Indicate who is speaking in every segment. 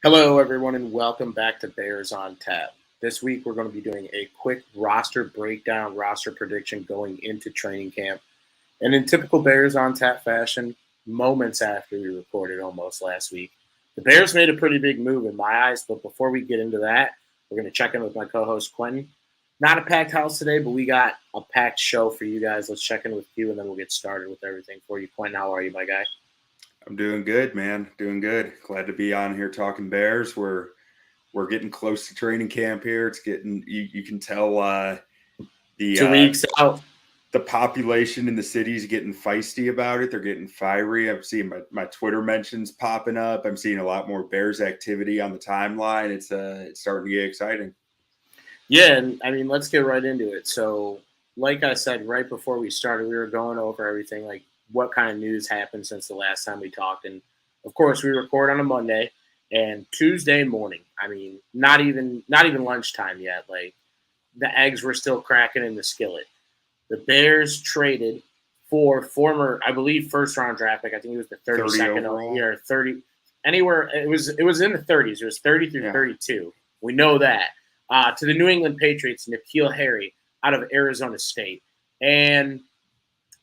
Speaker 1: Hello, everyone, and welcome back to Bears on Tap. This week, we're going to be doing a quick roster breakdown, roster prediction going into training camp. And in typical Bears on Tap fashion, moments after we recorded almost last week, the Bears made a pretty big move in my eyes. But before we get into that, we're going to check in with my co-host, Quintin. Not a packed house today, but we got a packed show for you guys. Let's check in with you, and then we'll get started with everything for you. Quintin, how are you, my guy?
Speaker 2: I'm doing good, man. Doing good. Glad to be on here talking Bears. We're getting close to training camp here. It's getting you can tell the
Speaker 1: 2 weeks out.
Speaker 2: The population in the city's getting feisty about it. They're getting fiery. I'm seeing my Twitter mentions popping up. I'm seeing a lot more Bears activity on the timeline. It's starting to get exciting.
Speaker 1: Yeah, and I mean, let's get right into it. So, like I said right before we started, we were going over everything, like what kind of news happened since the last time we talked. And of course, we record on a Monday and Tuesday morning. I mean, not even lunchtime yet. Like the eggs were still cracking in the skillet. The Bears traded for former, I believe, first round draft pick. I think it was the 32nd year, 30 anywhere. It was in the 30s. It was 30 through 32. We know that. To the New England Patriots, N'Keal Harry out of Arizona State. And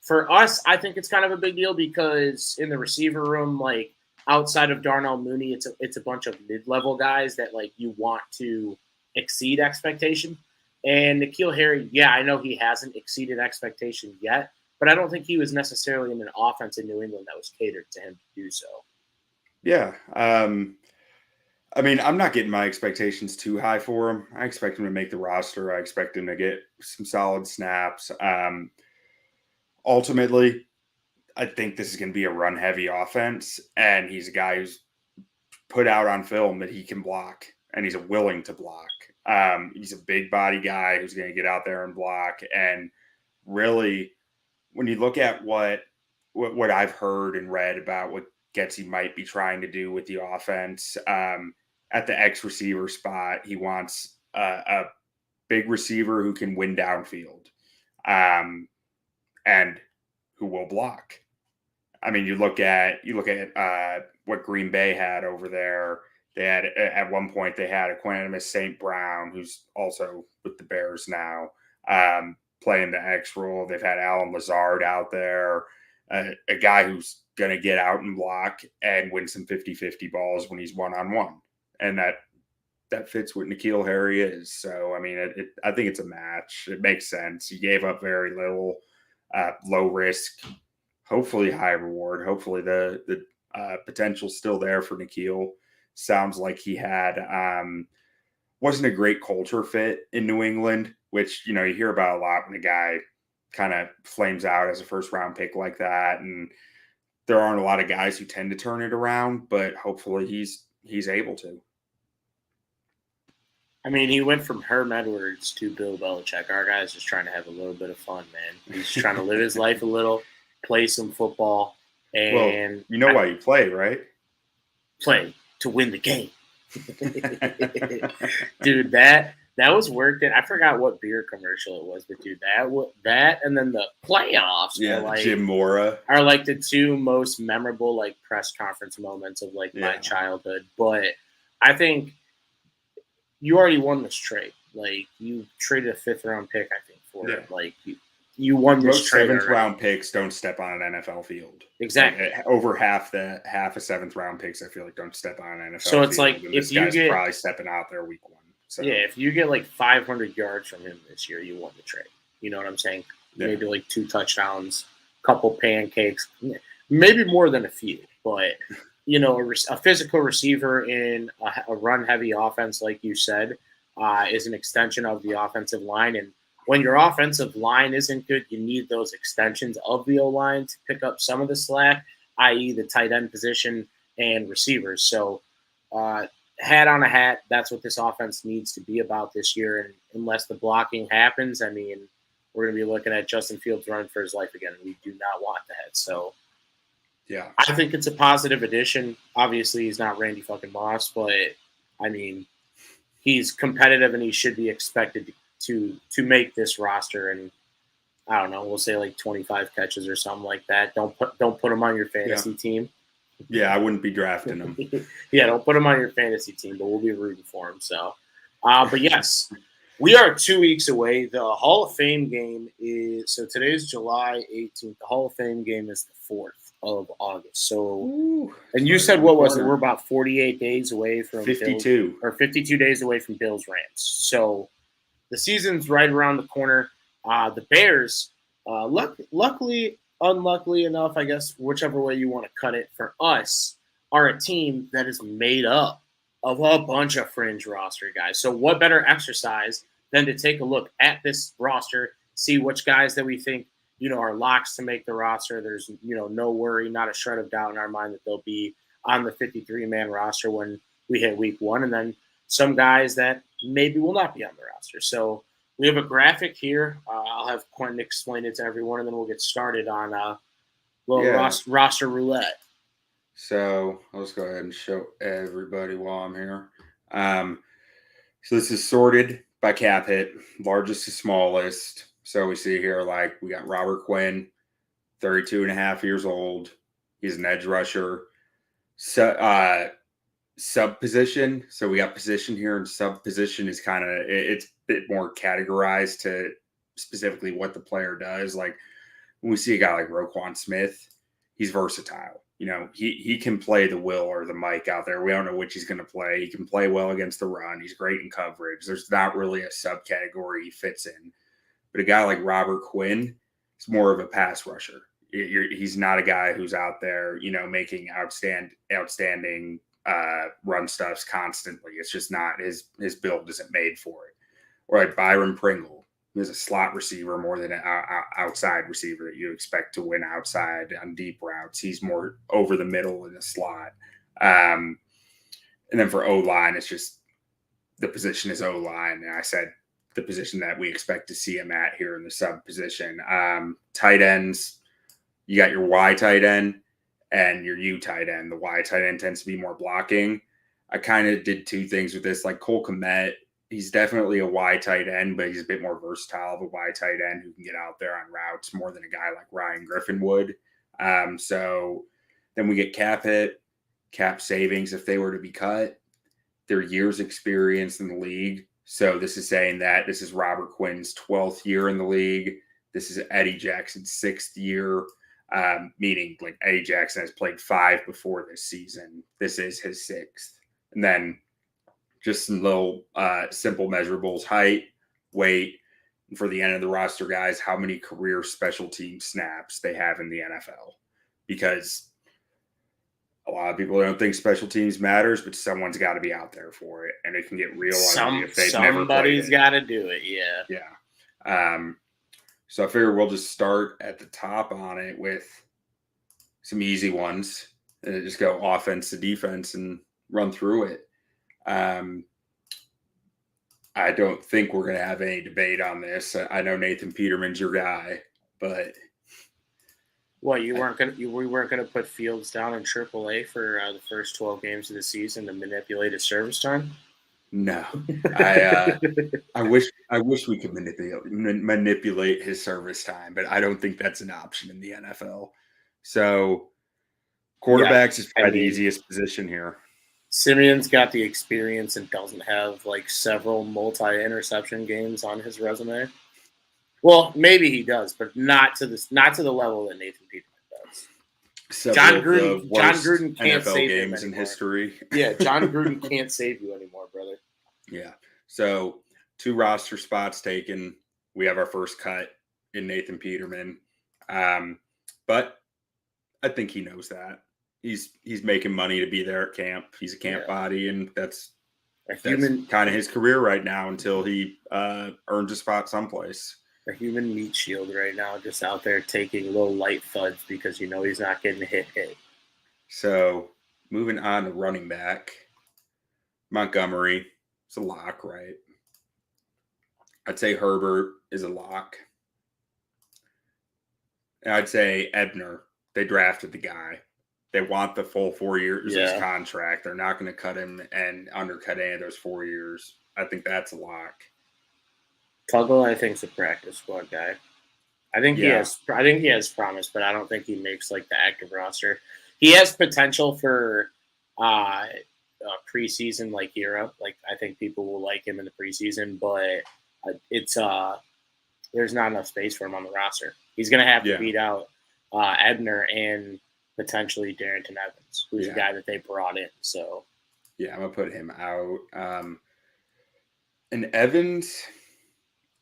Speaker 1: for us, I think it's kind of a big deal because in the receiver room, like outside of Darnell Mooney, it's a bunch of mid-level guys that like you want to exceed expectation. And N'Keal Harry, yeah, I know he hasn't exceeded expectation yet, but I don't think he was necessarily in an offense in New England that was catered to him to do so.
Speaker 2: Yeah. I mean, I'm not getting my expectations too high for him. I expect him to make the roster. I expect him to get some solid snaps. Ultimately, I think this is going to be a run-heavy offense, and he's a guy who's put out on film that he can block, and he's willing to block. He's a big body guy who's going to get out there and block. And really, when you look at what I've heard and read about what Getsy might be trying to do with the offense, at the X receiver spot, he wants a big receiver who can win downfield, and who will block. I mean, you look at what Green Bay had over there. They had at one point they had Equanimus St. Brown, who's also with the Bears now, playing the X role. They've had Alan Lazard out there, a guy who's going to get out and block and win some 50-50 balls when he's one-on-one. And that fits what N'Keal Harry is. So, I mean, I think it's a match. It makes sense. He gave up very little, low risk, hopefully high reward. Hopefully the potential's still there for N'Keal. Sounds like he had wasn't a great culture fit in New England, which, you hear about a lot when a guy kind of flames out as a first-round pick like that. And there aren't a lot of guys who tend to turn it around, but hopefully he's able to.
Speaker 1: I mean, he went from Herm Edwards to Bill Belichick. Our guy's just trying to have a little bit of fun, man. He's trying to live his life a little, play some football, and
Speaker 2: you know why you play, right?
Speaker 1: Play to win the game. Dude, that was worked in. I forgot what beer commercial it was, but dude, that and then the playoffs,
Speaker 2: Jim Mora
Speaker 1: are like the two most memorable like press conference moments of like my childhood. But I think you already won this trade. Like you traded a 5th round pick, I think, for it. Like you won this
Speaker 2: Most
Speaker 1: trade.
Speaker 2: 7th round picks don't step on an NFL field.
Speaker 1: Exactly.
Speaker 2: Like, over half of 7th round picks, I feel like, don't step on an NFL field.
Speaker 1: So it's like if you get
Speaker 2: probably stepping out there week 1. So
Speaker 1: yeah, if you get like 500 yards from him this year, you won the trade. You know what I'm saying? Yeah. Maybe like 2 touchdowns, couple pancakes, maybe more than a few. But a physical receiver in a run-heavy offense, like you said, is an extension of the offensive line. And when your offensive line isn't good, you need those extensions of the O-line to pick up some of the slack, i.e. the tight end position and receivers. So hat on a hat, that's what this offense needs to be about this year. And unless the blocking happens, I mean, we're going to be looking at Justin Fields running for his life again. We do not want that. So
Speaker 2: yeah,
Speaker 1: I think it's a positive addition. Obviously, he's not Randy fucking Moss, but I mean, he's competitive and he should be expected to make this roster. And I don't know, we'll say like 25 catches or something like that. Don't put him on your fantasy team.
Speaker 2: Yeah, I wouldn't be drafting him.
Speaker 1: Yeah, don't put him on your fantasy team, but we'll be rooting for him. So, but yes, we are 2 weeks away. The Hall of Fame game is so today's July 18th. The Hall of Fame game is the 4th of August. So,
Speaker 2: Ooh,
Speaker 1: and you said what was it? We're about 48 days away from
Speaker 2: 52
Speaker 1: Bills, or 52 days away from Bills Rams. So the season's right around the corner. The Bears, luckily, unluckily enough, I guess, whichever way you want to cut it, for us, are a team that is made up of a bunch of fringe roster guys. So what better exercise than to take a look at this roster, see which guys that we think, are locks to make the roster. There's, no worry, not a shred of doubt in our mind that they'll be on the 53-man roster when we hit week 1. And then some guys that maybe will not be on the roster. So we have a graphic here. I'll have Quintin explain it to everyone, and then we'll get started on roster roulette.
Speaker 2: So I'll just go ahead and show everybody while I'm here. So this is sorted by cap hit, largest to smallest. So we see here, we got Robert Quinn, 32 and a half years old. He's an edge rusher. Sub position. So we got position here, and sub position is it's a bit more categorized to specifically what the player does. Like when we see a guy like Roquan Smith, he's versatile. He can play the Will or the Mike out there. We don't know which he's going to play. He can play well against the run. He's great in coverage. There's not really a subcategory he fits in. But a guy like Robert Quinn is more of a pass rusher. He's not a guy who's out there, making outstanding run stuffs constantly. It's just not his build isn't made for it. Or like Byron Pringle, who's a slot receiver more than an outside receiver that you expect to win outside on deep routes. He's more over the middle in the slot. And then for O-line, it's just the position is O-line. And I said the position that we expect to see him at here in the sub position. Tight ends, you got your Y tight end and your U tight end. The Y tight end tends to be more blocking. I kind of did two things with this. Like Cole Kmet, he's definitely a Y tight end, but he's a bit more versatile of a Y tight end who can get out there on routes more than a guy like Ryan Griffin would. So then we get cap hit, cap savings if they were to be cut. Their years experience in the league. So this is saying that this is Robert Quinn's 12th year in the league. This is Eddie Jackson's 6th year, meaning like Eddie Jackson has played 5 before this season. This is his 6th. And then just some little simple measurables: height, weight, and for the end of the roster guys, how many career special team snaps they have in the NFL. Because a lot of people don't think special teams matters, but someone's got to be out there for it, and it can get real ugly if they've never played it.
Speaker 1: Somebody's got to do it, yeah.
Speaker 2: Yeah. So I figure we'll just start at the top on it with some easy ones, and just go offense to defense and run through it. I don't think we're going to have any debate on this. I know Nathan Peterman's your guy, but
Speaker 1: we weren't gonna put Fields down in AAA for the first 12 games of the season to manipulate his service time?
Speaker 2: No, I wish we could manipulate his service time, but I don't think that's an option in the NFL. So quarterbacks is probably the easiest position here.
Speaker 1: Simeon's got the experience and doesn't have several multi-interception games on his resume. Well, maybe he does, but not to the level that Nathan Peterman does. John Gruden can't
Speaker 2: NFL
Speaker 1: save
Speaker 2: games
Speaker 1: him
Speaker 2: in history.
Speaker 1: Yeah, John Gruden can't save you anymore, brother.
Speaker 2: Yeah. So 2 roster spots taken. We have our first cut in Nathan Peterman, but I think he knows that. He's making money to be there at camp. He's a camp body, and that's kind of his career right now until he earns a spot someplace.
Speaker 1: A human meat shield right now, just out there taking little light thuds because he's not getting hit.
Speaker 2: So moving on to running back, Montgomery, it's a lock, right? I'd say Herbert is a lock. And I'd say Ebner. They drafted the guy. They want the full 4 years of his contract. They're not going to cut him and undercut any of those 4 years. I think that's a lock.
Speaker 1: Tuggle, I think, is a practice squad guy. I think he has promise, but I don't think he makes the active roster. he has potential for preseason like Europe. Like I think people will like him in the preseason, but it's there's not enough space for him on the roster. He's going to have to beat out Ebner and potentially Darrington Evans, who's a guy that they brought in. So,
Speaker 2: yeah, I'm going to put him out. And Evans,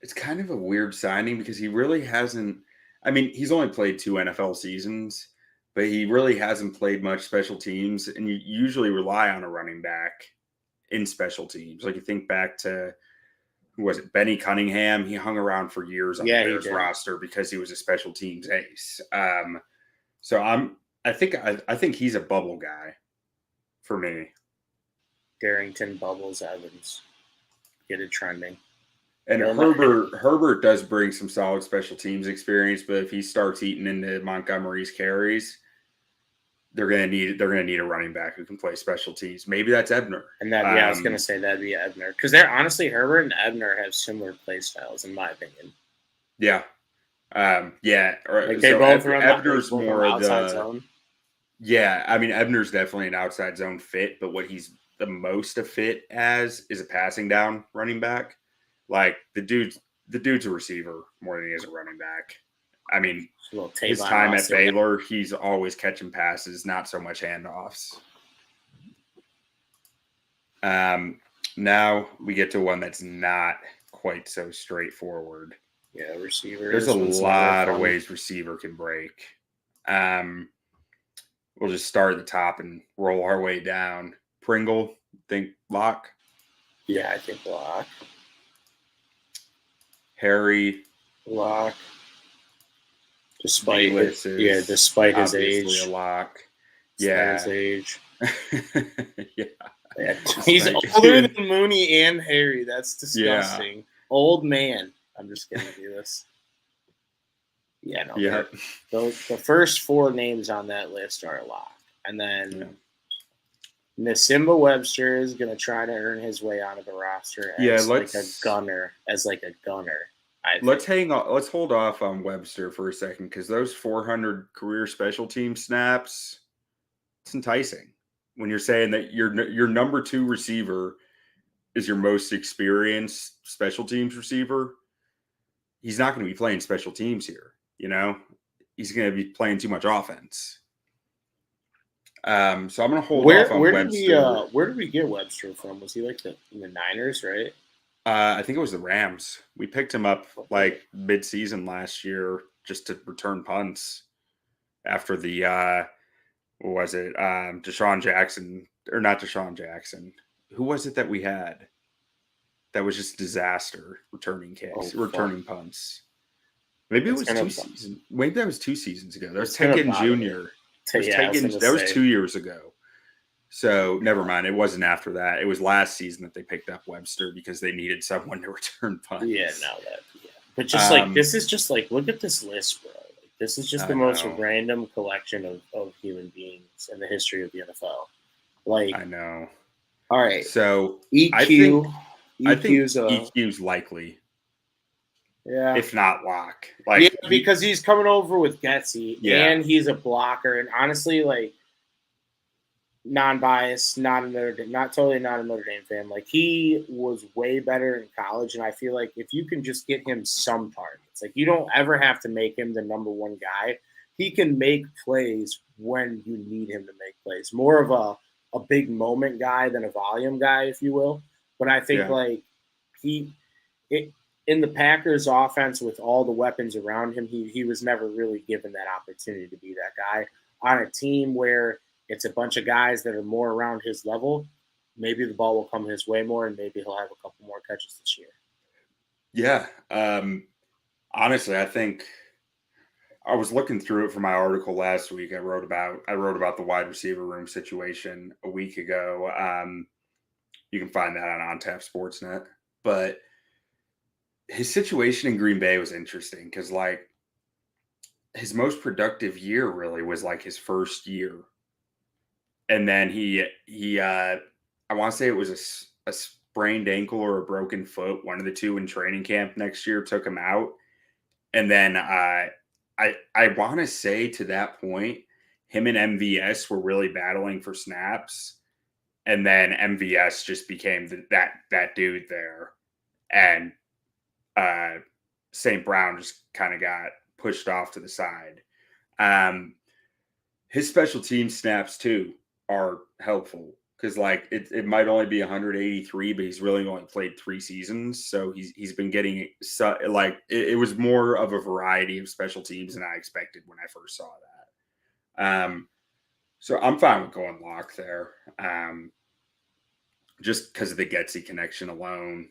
Speaker 2: it's kind of a weird signing because he really hasn't – I mean, he's only played 2 NFL seasons, but he really hasn't played much special teams, and you usually rely on a running back in special teams. Like you think back to – who was it? Benny Cunningham. He hung around for years on the Bears roster because he was a special teams ace. So I think he's a bubble guy for me.
Speaker 1: Darrington, Bubbles, Evans, get it trending.
Speaker 2: And Herbert does bring some solid special teams experience, but if he starts eating into Montgomery's carries, they're gonna need a running back who can play special teams. Maybe that's Ebner.
Speaker 1: And that I was gonna say that'd be Ebner because they're honestly Herbert and Ebner have similar play styles in my opinion.
Speaker 2: Yeah, yeah.
Speaker 1: Like they both run
Speaker 2: Ebner's more
Speaker 1: outside zone.
Speaker 2: Yeah, I mean Ebner's definitely an outside zone fit, but what he's the most a fit as is a passing down running back. Like the dude's a receiver more than he is a running back. I mean, his time at Baylor, he's always catching passes, not so much handoffs. Now we get to one that's not quite so straightforward.
Speaker 1: Yeah, receiver.
Speaker 2: There's a lot of ways receiver can break. We'll just start at the top and roll our way down. Pringle, think lock?
Speaker 1: Yeah, I think lock.
Speaker 2: Harry,
Speaker 1: lock. Despite his age,
Speaker 2: a lock.
Speaker 1: His age.
Speaker 2: Yeah.
Speaker 1: He's older than Mooney and Harry. That's disgusting. Yeah. Old man. I'm just gonna do this. Yeah, no.
Speaker 2: Yeah.
Speaker 1: The first 4 names on that list are a lock, and then Nasimba Webster is gonna try to earn his way onto the roster as like a gunner. Let's
Speaker 2: hold off on Webster for a second because those 400 career special team snaps, it's enticing. When you're saying that your number 2 receiver is your most experienced special teams receiver, he's not going to be playing special teams here. You know, he's going to be playing too much offense. So I'm going to hold off on Webster.
Speaker 1: Where did we get Webster from? Was he like in the Niners, right?
Speaker 2: I think it was the Rams. We picked him up like mid-season last year just to return punts after the what was it? Deshaun Jackson, or not Deshaun Jackson. Who was it that we had? That was just disaster returning punts. Maybe it was 2 seasons. Maybe that was 2 seasons ago. That was Tegan Jr. That was 2 years ago. So never mind. It wasn't after that. It was last season that they picked up Webster because they needed someone to return punts.
Speaker 1: Yeah, But just this is just like, look at this list, bro. Like, this is just the most random collection of human beings in the history of the NFL. Like,
Speaker 2: I know.
Speaker 1: All right.
Speaker 2: So
Speaker 1: EQ.
Speaker 2: I think EQ's likely.
Speaker 1: Yeah.
Speaker 2: If not lock. Like,
Speaker 1: because he's coming over with Getsy and he's a blocker. And honestly, like, non-biased, not totally not a Notre Dame fan. Like, he was way better in college, and I feel like if you can just get him some targets, like, you don't ever have to make him the number 1 guy. He can make plays when you need him to make plays. More of a big moment guy than a volume guy, if you will. But I think in the Packers offense with all the weapons around him, he was never really given that opportunity to be that guy on a team where it's a bunch of guys that are more around his level. Maybe the ball will come his way more, and maybe he'll have a couple more catches this year.
Speaker 2: Yeah. Honestly, I think I was looking through it for my article last week. I wrote about the wide receiver room situation a week ago. You can find that on OnTap Sportsnet. But his situation in Green Bay was interesting because, like, his most productive year really was like his first year. And then he I want to say it was a sprained ankle or a broken foot, one of the two in training camp next year, took him out. And then I want to say to that point, him and MVS were really battling for snaps, and then MVS just became that dude there, and St. Brown just kind of got pushed off to the side. His special team snaps too are helpful because like it might only be 183, but he's really only played 3 seasons, so he's been getting it was more of a variety of special teams than I expected when I first saw that. So I'm fine with going Lock there, just because of the Getsy connection alone.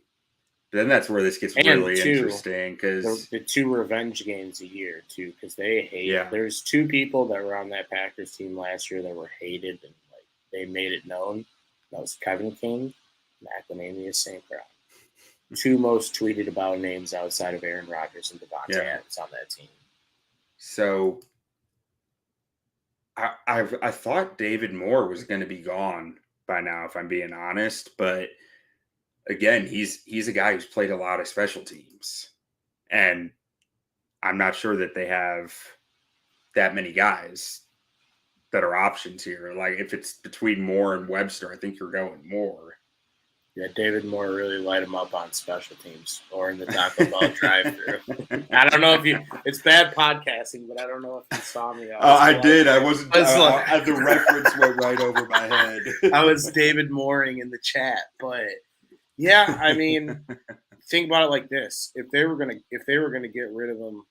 Speaker 2: But then that's where this gets really interesting because
Speaker 1: the 2 revenge games a year too, because they hate. Yeah. There's 2 people that were on that Packers team last year that were hated and like they made it known. That was Kevin King, McElhaney, St. Brown. 2 most tweeted about names outside of Aaron Rodgers and Devontae Adams on that team.
Speaker 2: So I thought David Moore was going to be gone by now, if I'm being honest, but again, he's a guy who's played a lot of special teams, and I'm not sure that they have that many guys that are options here. Like if it's between Moore and Webster, I think you're going Moore.
Speaker 1: Yeah, David Moore really light him up on special teams or in the Taco Bell drive-thru. I don't know if it's bad podcasting, but I don't know if you saw me.
Speaker 2: I did. I wasn't. The reference went right over my head.
Speaker 1: I was David Mooring in the chat, but yeah, I mean, think about it like this: if they were gonna get rid of him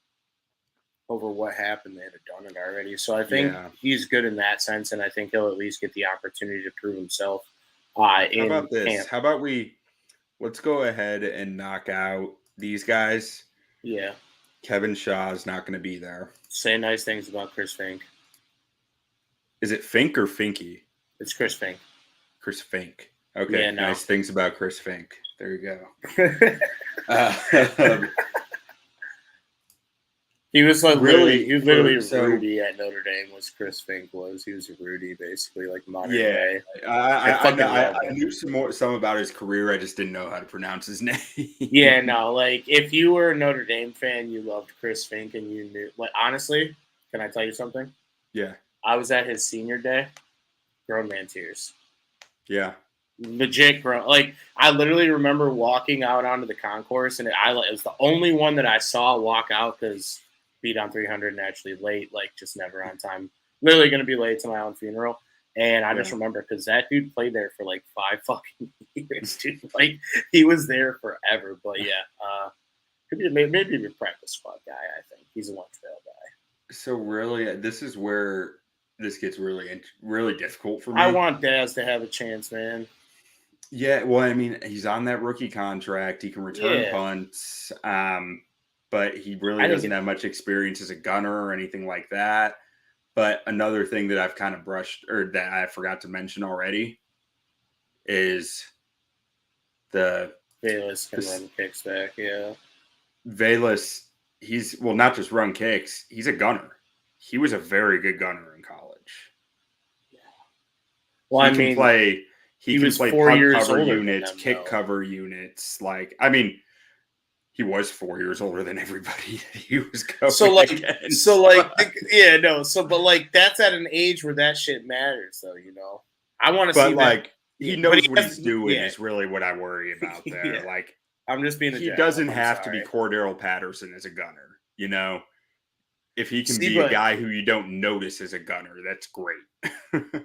Speaker 1: over what happened, they'd have done it already. So I think he's good in that sense, and I think he'll at least get the opportunity to prove himself.
Speaker 2: How about this? Camp. How about let's go ahead and knock out these guys.
Speaker 1: Yeah.
Speaker 2: Kevin Shaw's not going to be there.
Speaker 1: Say nice things about Chris Fink.
Speaker 2: Is it Fink or Finky?
Speaker 1: It's Chris Fink.
Speaker 2: Chris Fink. Okay. Yeah, nice things about Chris Fink. There you go.
Speaker 1: He was like literally Rudy at Notre Dame. Was Chris Fink was? He was Rudy basically, like modern day.
Speaker 2: I knew some about his career. I just didn't know how to pronounce his name.
Speaker 1: Yeah, no, like if you were a Notre Dame fan, you loved Chris Fink, and you knew. Like honestly, can I tell you something?
Speaker 2: Yeah,
Speaker 1: I was at his senior day. Grown man tears.
Speaker 2: Yeah.
Speaker 1: Legit grown. Like I literally remember walking out onto the concourse, and it was the only one that I saw walk out because. Bdon 300 and actually late, like just never on time. Literally going to be late to my own funeral. And I just remember because that dude played there for like 5 fucking years, dude. Like he was there forever. But yeah, could be maybe a practice squad guy. I think he's a one trail guy.
Speaker 2: So really, this is where this gets really difficult for me.
Speaker 1: I want Daz to have a chance, man.
Speaker 2: Yeah, well, I mean, he's on that rookie contract. He can return punts. But he really doesn't have much experience as a gunner or anything like that. But another thing that I've kind of that I forgot to mention already is
Speaker 1: Velus can run kicks back, yeah.
Speaker 2: Velus, he's not just run kicks, he's a gunner. He was a very good gunner in college.
Speaker 1: Yeah. Well, he can play 4
Speaker 2: punt cover units, kick cover units. Like, I mean, he was 4 years older than everybody he was going against.
Speaker 1: But that's at an age where that shit matters, though, you know. I want to see
Speaker 2: like he knows what he's doing is really what I worry about there.
Speaker 1: Yeah.
Speaker 2: Like
Speaker 1: I'm just being
Speaker 2: he doesn't have to be Cordero Patterson as a gunner, you know. If he can be a guy who you don't notice as a gunner, that's great.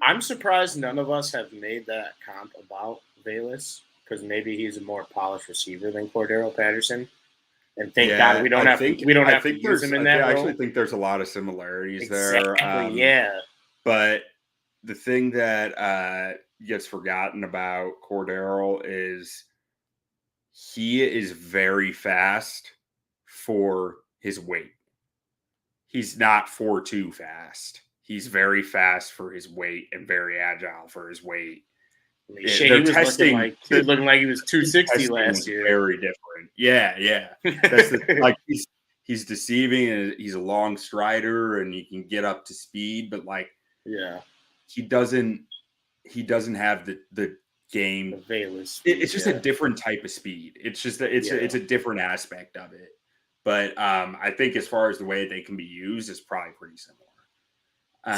Speaker 1: I'm surprised none of us have made that comp about Velus because maybe he's a more polished receiver than Cordero Patterson. And thank God we don't have to use him in that role.
Speaker 2: I actually think there's a lot of similarities there.
Speaker 1: Yeah.
Speaker 2: But the thing that gets forgotten about Cordero is he is very fast for his weight. He's not 4.2 fast. He's very fast for his weight and very agile for his weight.
Speaker 1: He was looking like he was 260 last year.
Speaker 2: Very different. Yeah. That's like he's deceiving and he's a long strider and he can get up to speed, but like he doesn't have the game.
Speaker 1: The Velus speed,
Speaker 2: it's just a different type of speed. It's just it's a different aspect of it. But I think as far as the way they can be used is probably pretty similar.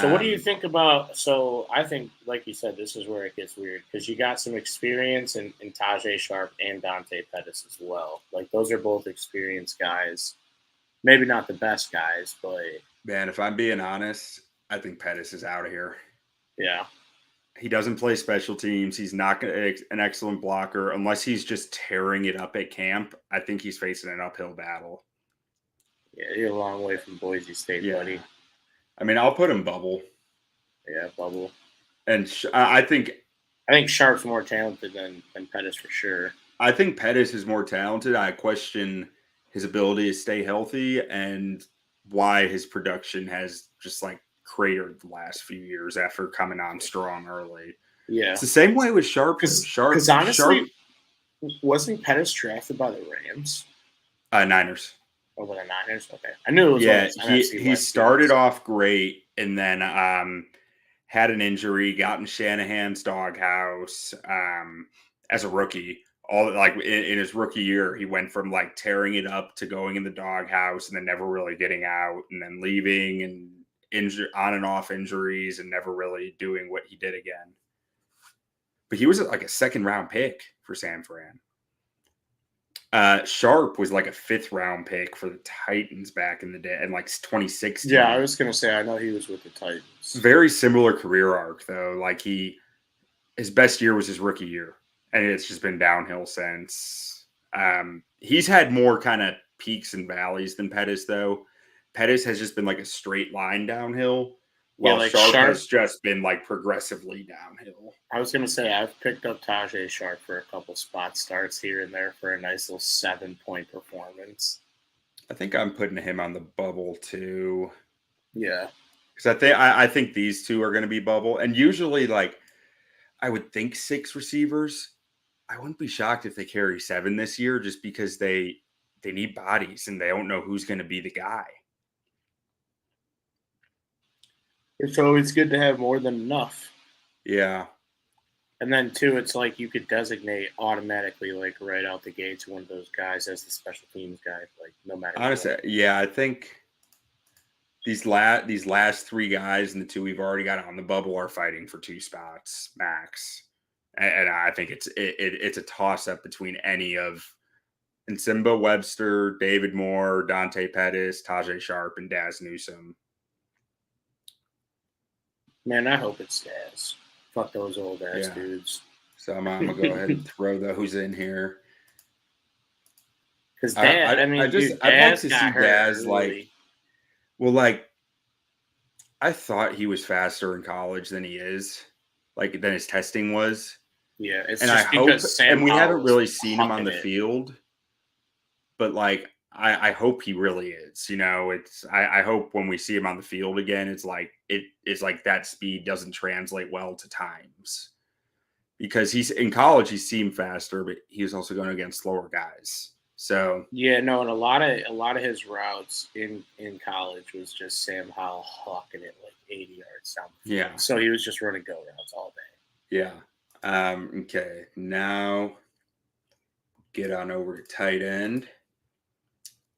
Speaker 1: So what do you think about? So I think, like you said, this is where it gets weird because you got some experience in Tajay Sharp and Dante Pettis as well. Like those are both experienced guys. Maybe not the best guys, but
Speaker 2: Man, if I'm being honest, I think Pettis is out of here.
Speaker 1: yeah,
Speaker 2: He doesn't play special teams. He's not an excellent blocker unless he's just tearing it up at camp. I think he's facing an uphill battle.
Speaker 1: yeah, you're a long way from Boise State, buddy.
Speaker 2: I mean, I'll put him bubble.
Speaker 1: Yeah, bubble.
Speaker 2: And I think
Speaker 1: Sharp's more talented than Pettis for sure.
Speaker 2: I think Pettis is more talented. I question his ability to stay healthy and why his production has just like cratered the last few years after coming on strong early.
Speaker 1: Yeah,
Speaker 2: it's the same way with Sharp.
Speaker 1: Because honestly, wasn't Pettis drafted by the Rams?
Speaker 2: Niners.
Speaker 1: Oh, by the Niners. Okay, I knew it was.
Speaker 2: Yeah, he started off great and then had an injury, got in Shanahan's doghouse as a rookie. All like in his rookie year, he went from like tearing it up to going in the doghouse and then never really getting out and then leaving and on and off injuries and never really doing what he did again. But he was like a second round pick for San Fran. Sharp was like a 5th round pick for the Titans back in the day in like 2016.
Speaker 1: Yeah, I was gonna say I know he was with the Titans.
Speaker 2: Very similar career arc though. Like his best year was his rookie year, and it's just been downhill since. He's had more kind of peaks and valleys than Pettis though. Pettis has just been like a straight line downhill. Well, like Sharp has just been like progressively downhill.
Speaker 1: I was gonna say I've picked up Tajay Sharp for a couple spot starts here and there for a nice little 7-point performance.
Speaker 2: I think I'm putting him on the bubble too.
Speaker 1: Yeah,
Speaker 2: because I think these two are going to be bubble, and usually like I would think 6 receivers. I wouldn't be shocked if they carry 7 this year, just because they need bodies and they don't know who's going to be the guy.
Speaker 1: It's always good to have more than enough.
Speaker 2: Yeah.
Speaker 1: And then, too, it's like you could designate automatically, like right out the gates, one of those guys as the special teams guy, like no matter
Speaker 2: honestly, what. Yeah, I think these last 3 guys and the 2 we've already got on the bubble are fighting for 2 spots max. And I think it's a toss-up between any of Nsimba Webster, David Moore, Dante Pettis, Tajay Sharp, and Daz Newsome.
Speaker 1: Man, I hope it's Daz. Fuck those old ass dudes.
Speaker 2: So I'm gonna go ahead and throw those in here.
Speaker 1: Because Daz, I'd like to see
Speaker 2: Daz really. I thought he was faster in college than he is, than his testing was.
Speaker 1: Yeah, it's
Speaker 2: and
Speaker 1: just because Sam
Speaker 2: we haven't really seen him on the field, but I hope he really is. You know, I hope when we see him on the field again, it's like that speed doesn't translate well to times, because he's in college he seemed faster, but he was also going against slower guys. So
Speaker 1: yeah, no, and a lot of his routes in college was just Sam Howell hawking it like 80 yards down the field.
Speaker 2: Yeah,
Speaker 1: so he was just running go routes all day.
Speaker 2: Yeah. Okay, now get on over to tight end.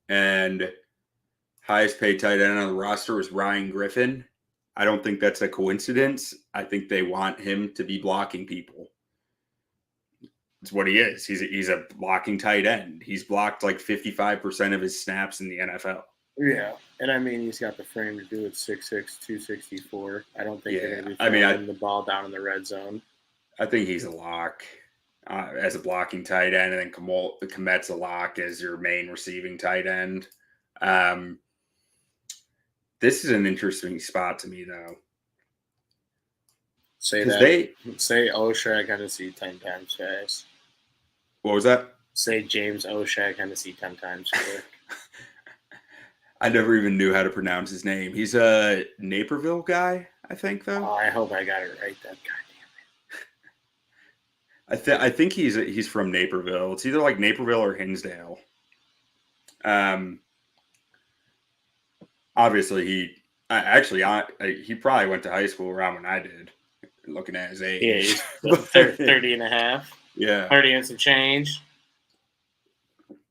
Speaker 2: And highest paid tight end on the roster was Ryan Griffin. I don't think that's a coincidence. I think they want him to be blocking people. It's what he is. He's a blocking tight end. He's blocked like 55% of his snaps in the NFL.
Speaker 1: Yeah, and he's got the frame to do it. 6'6", 264. I don't think they're going to be throwing the ball down in the red zone.
Speaker 2: I think he's a lock as a blocking tight end, and then Komet's a lock as your main receiving tight end. This is an interesting spot to me, though.
Speaker 1: Say O'Shea kind of see 10 times fast.
Speaker 2: What was that?
Speaker 1: Say James O'Shea kind of see 10 times quick.
Speaker 2: I never even knew how to pronounce his name. He's a Naperville guy, I think, though.
Speaker 1: Oh, I hope I got it right. That guy.
Speaker 2: I think he's from Naperville. It's either like Naperville or Hinsdale. Obviously, he probably went to high school around when I did, looking at his age.
Speaker 1: Yeah, he's 30 and a half.
Speaker 2: Yeah.
Speaker 1: 30 and some change.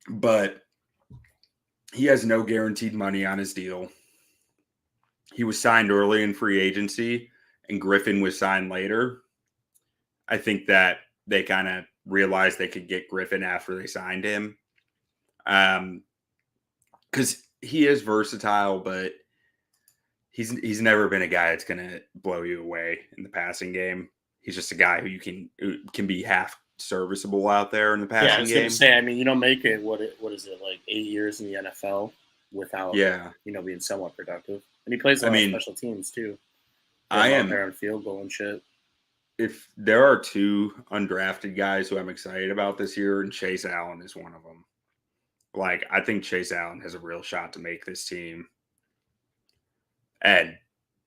Speaker 2: But he has no guaranteed money on his deal. he was signed early in free agency and Griffin was signed later, I think that they kind of realized they could get Griffin after they signed him. Because he is versatile, but he's never been a guy that's going to blow you away in the passing game. He's just a guy who can be half serviceable out there in the passing
Speaker 1: Yeah, I was
Speaker 2: game.
Speaker 1: going to say, I mean, you don't make it, what is it, like 8 years in the NFL without, being somewhat productive. And he plays a lot of special teams, too.
Speaker 2: I am
Speaker 1: there on field goal and shit.
Speaker 2: If there are two undrafted guys who I'm excited about this year, and Chase Allen is one of them. Like, I think Chase Allen has a real shot to make this team and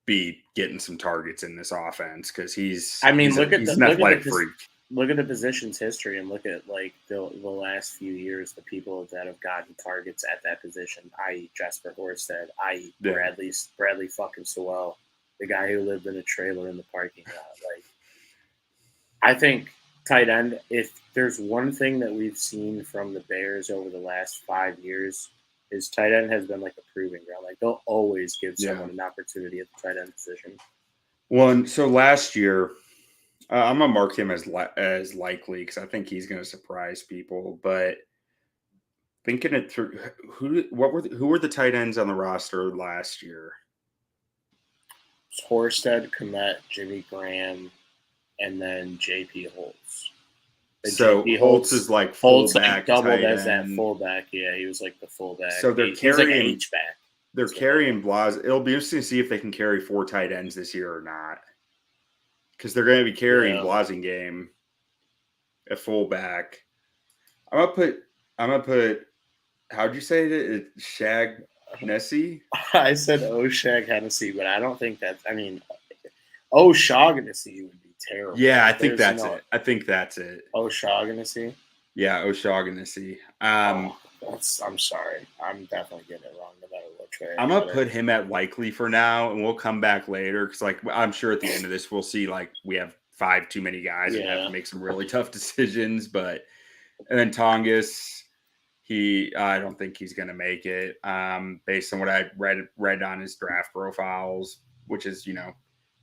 Speaker 2: be getting some targets in this offense because he's an athletic freak.
Speaker 1: Look at the position's history and look at like the last few years, the people that have gotten targets at that position, i.e. Jesper Horsted, i.e. Bradley fucking Sewell, the guy who lived in a trailer in the parking lot. Like, I think tight end, if there's one thing that we've seen from the Bears over the last 5 years, is tight end has been like a proving ground. Like, they'll always give someone an opportunity at the tight end position.
Speaker 2: Well, and so last year, I'm gonna mark him as likely because I think he's gonna surprise people. But thinking it through, who were the tight ends on the roster last year?
Speaker 1: Horsted, Kmet, Jimmy Graham, and then J.P. Holtz.
Speaker 2: So Holtz is like fullback,
Speaker 1: doubled as that fullback. Yeah, he was like the fullback.
Speaker 2: So they're carrying
Speaker 1: like an H-back.
Speaker 2: They're carrying Blas. It'll be interesting to see if they can carry 4 tight ends this year or not. Because they're going to be carrying Blasingame at fullback. I'm gonna put. How'd you say it? Shag Nessie?
Speaker 1: I said Shag Hennessy, but I don't think that's. I mean, O'Shaughnessy would be terrible.
Speaker 2: Yeah, I think that's it.
Speaker 1: O'Shaughnessy.
Speaker 2: Yeah, O'Shaughnessy.
Speaker 1: I'm sorry. I'm definitely getting it wrong no matter what trade.
Speaker 2: I'm gonna put him at likely for now, and we'll come back later because, like, I'm sure at the end of this we'll see like we have 5 too many guys and have to make some really tough decisions. But and then Tongas, I don't think he's gonna make it based on what I read on his draft profiles, which is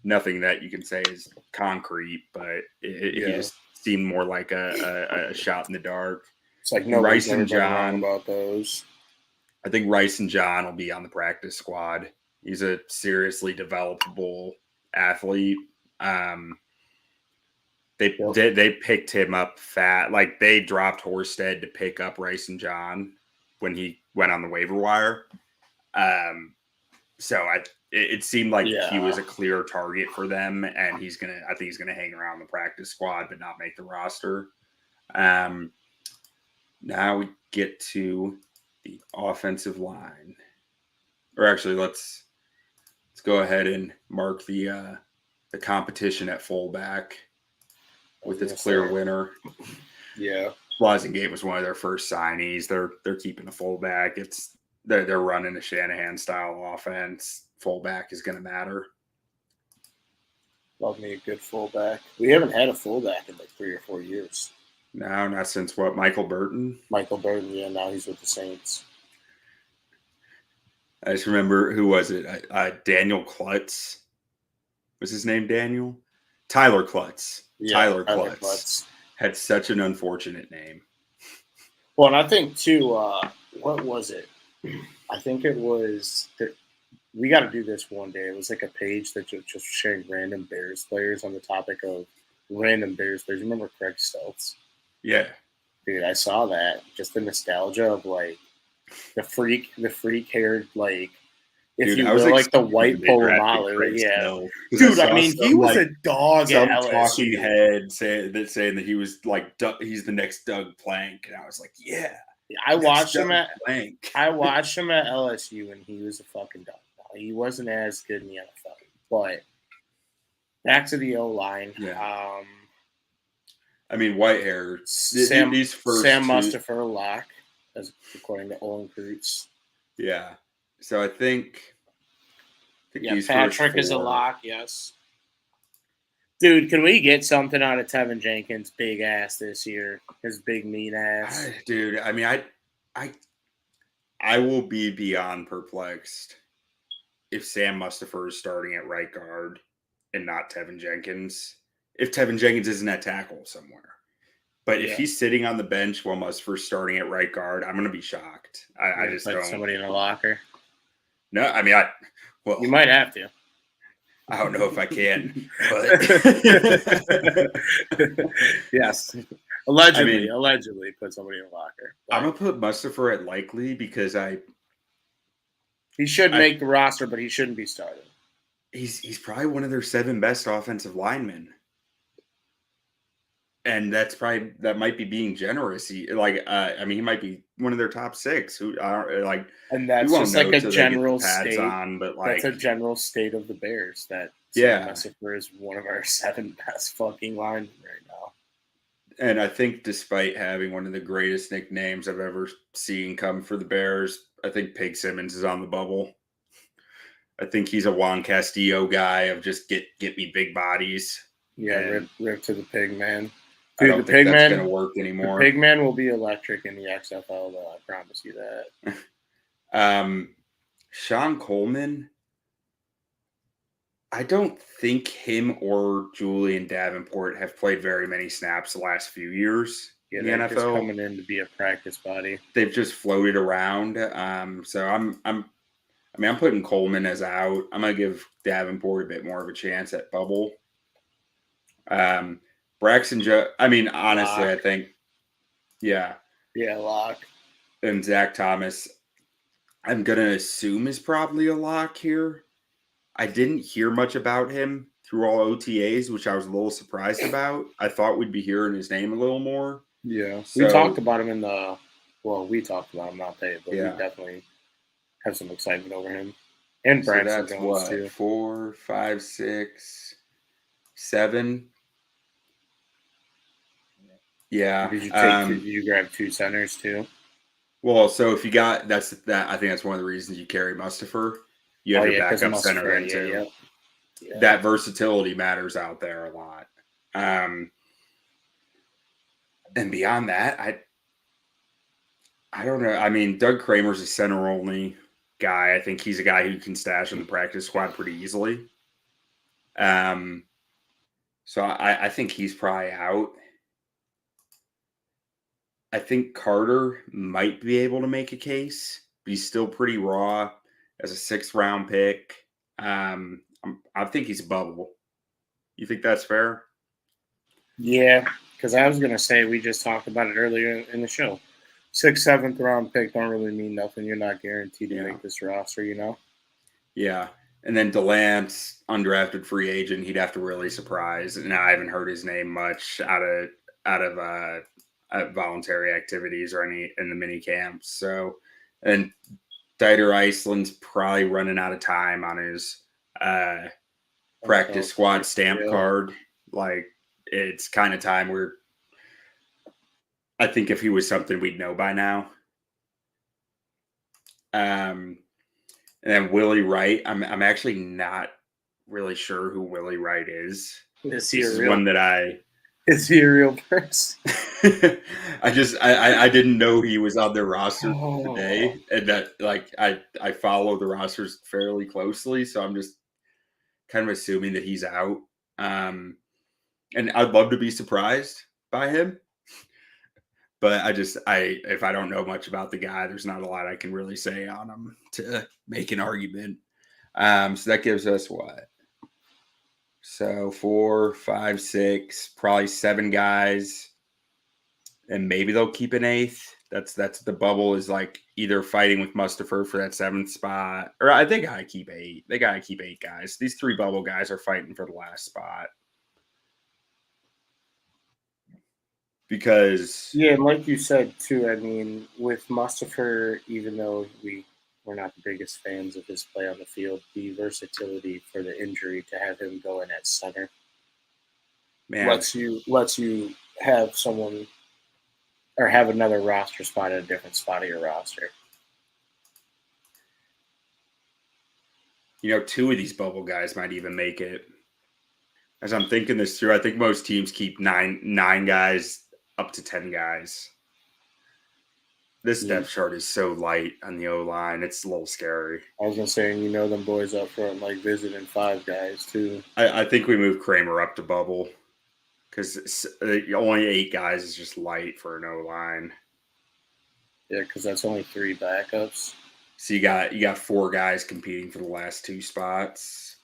Speaker 2: nothing that you can say is concrete, but he just seemed more like a shot in the dark.
Speaker 1: It's like
Speaker 2: Rice and John
Speaker 1: about those.
Speaker 2: I think Rice and John will be on the practice squad. He's a seriously developable athlete. They picked him up fat. Like, they dropped Horsted to pick up Rice and John when he went on the waiver wire. So it seemed like he was a clear target for them, and I think he's gonna hang around the practice squad but not make the roster. Now we get to the offensive line. Or actually, let's go ahead and mark the competition at fullback with its clear winner.
Speaker 1: Yeah.
Speaker 2: Blasingame was one of their first signees. They're keeping the fullback. They're running a Shanahan style offense. Fullback is going to matter.
Speaker 1: Love me a good fullback. We haven't had a fullback in like 3 or 4 years.
Speaker 2: No, not since what? Michael Burton?
Speaker 1: Michael Burton, yeah. Now he's with the Saints.
Speaker 2: I just remember, who was it? Daniel Klutz. Was his name Daniel? Tyler Klutz.
Speaker 1: Yeah,
Speaker 2: Tyler Klutz had such an unfortunate name.
Speaker 1: Well, and I think too, what was it? I think it was we got to do this one day. It was like a page that just sharing random Bears players on the topic of random Bears players. Remember Craig Stoltz?
Speaker 2: Yeah.
Speaker 1: Dude, I saw that. Just the nostalgia of like the freak haired, like, if
Speaker 2: dude,
Speaker 1: you will, like the white Polamalu. Yeah. Dude, I mean, he was a dog at LSU.
Speaker 2: Talking head saying that he was like, he's the next Doug Plank. And I was like, yeah.
Speaker 1: I watched him at LSU, and he was a fucking dog. He wasn't as good in the NFL. But back to the O-line.
Speaker 2: Yeah. I mean, white hair.
Speaker 1: Sam Mustipher lock, as according to Olin Kreutz.
Speaker 2: Yeah. So I think
Speaker 1: Patrick is a lock, yes. Dude, can we get something out of Tevin Jenkins' big ass this year? His big mean ass.
Speaker 2: Dude, I mean, I will be beyond perplexed if Sam Mustipher is starting at right guard and not Tevin Jenkins, if Tevin Jenkins isn't at tackle somewhere. But if he's sitting on the bench while Mustipher's starting at right guard, I'm going to be shocked. I just don't.
Speaker 1: Somebody in a locker.
Speaker 2: No, I mean, well,
Speaker 1: you might have to.
Speaker 2: I don't know if I can,
Speaker 1: but yes, allegedly put somebody in a locker.
Speaker 2: I'm gonna put Mustipher at likely because
Speaker 1: he should make the roster, but he shouldn't be started.
Speaker 2: He's probably one of their 7 best offensive linemen, and that might be being generous. He might be one of their top 6. Who are like,
Speaker 1: and that's just like a general state. That's a general state of the Bears. That Mustipher is one of our 7 best fucking linemen right now.
Speaker 2: And I think, despite having one of the greatest nicknames I've ever seen come for the Bears, I think Pig Simmons is on the bubble. I think he's a Juan Castillo guy of just get me big bodies.
Speaker 1: Yeah, rip to the pig man.
Speaker 2: Dude, I don't think that's going to work anymore.
Speaker 1: The pig man will be electric in the XFL, though. I promise you
Speaker 2: that. Sean Coleman, I don't think him or Julian Davenport have played very many snaps the last few years in the NFL.
Speaker 1: Just coming in to be a practice body.
Speaker 2: They've just floated around. So I'm putting Coleman as out. I'm going to give Davenport a bit more of a chance at bubble. Braxton Joe. I mean, honestly, lock. I think,
Speaker 1: lock.
Speaker 2: And Zach Thomas, I'm gonna assume is probably a lock here. I didn't hear much about him through all OTAs, which I was a little surprised about. I thought we'd be hearing his name a little more.
Speaker 1: Yeah, we talked about him we talked about him, not they, but we definitely have some excitement over him. And Braxton Jones too.
Speaker 2: 4, 5, 6, 7. Yeah.
Speaker 1: Did you grab 2 centers too?
Speaker 2: Well, so if you got that, I think that's one of the reasons you carry Mustipher. You have your backup center in too. Yeah. That versatility matters out there a lot. And beyond that, I don't know. I mean, Doug Kramer's a center only guy. I think he's a guy who can stash in the practice squad pretty easily. So I think he's probably out. I think Carter might be able to make a case, but he's still pretty raw as a 6th round pick. I think he's a bubble. You think that's fair?
Speaker 1: Yeah, because I was going to say, we just talked about it earlier in the show. 6th, 7th round pick don't really mean nothing. You're not guaranteed to make this roster, you know?
Speaker 2: Yeah. And then DeLance, undrafted free agent, he'd have to really surprise. And I haven't heard his name much out of voluntary activities or any in the mini camps. So, and Dieter Iceland's probably running out of time on his practice squad stamp card. Like, it's kind of time where I think if he was something we'd know by now. And then Willy Wright, I'm actually not really sure who Willy Wright is.
Speaker 1: Is he a real person?
Speaker 2: I didn't know he was on their roster today, and that I follow the rosters fairly closely, so I'm just kind of assuming that he's out. And I'd love to be surprised by him, but if I don't know much about the guy, there's not a lot I can really say on him to make an argument. So that gives us what? So 4, 5, 6, probably 7 guys, and maybe they'll keep an 8th. That's the bubble is like either fighting with Mustipher for that 7th spot, or they gotta keep 8. They gotta keep 8 guys. These 3 bubble guys are fighting for the last spot. Because
Speaker 1: and like you said too, I mean, with Mustipher, even though we're not the biggest fans of his play on the field, the versatility for the injury to have him go in at center lets you have someone or have another roster spot at a different spot of your roster.
Speaker 2: You know, 2 of these bubble guys might even make it. As I'm thinking this through, I think most teams keep 9 guys up to 10 guys. This depth chart is so light on the O-line. It's a little scary.
Speaker 1: I was going to say, and you know them boys up front like visiting 5 guys, too.
Speaker 2: I think we move Kramer up to bubble because only 8 guys is just light for an O-line.
Speaker 1: Yeah, because that's only 3 backups.
Speaker 2: So you got 4 guys competing for the last 2 spots.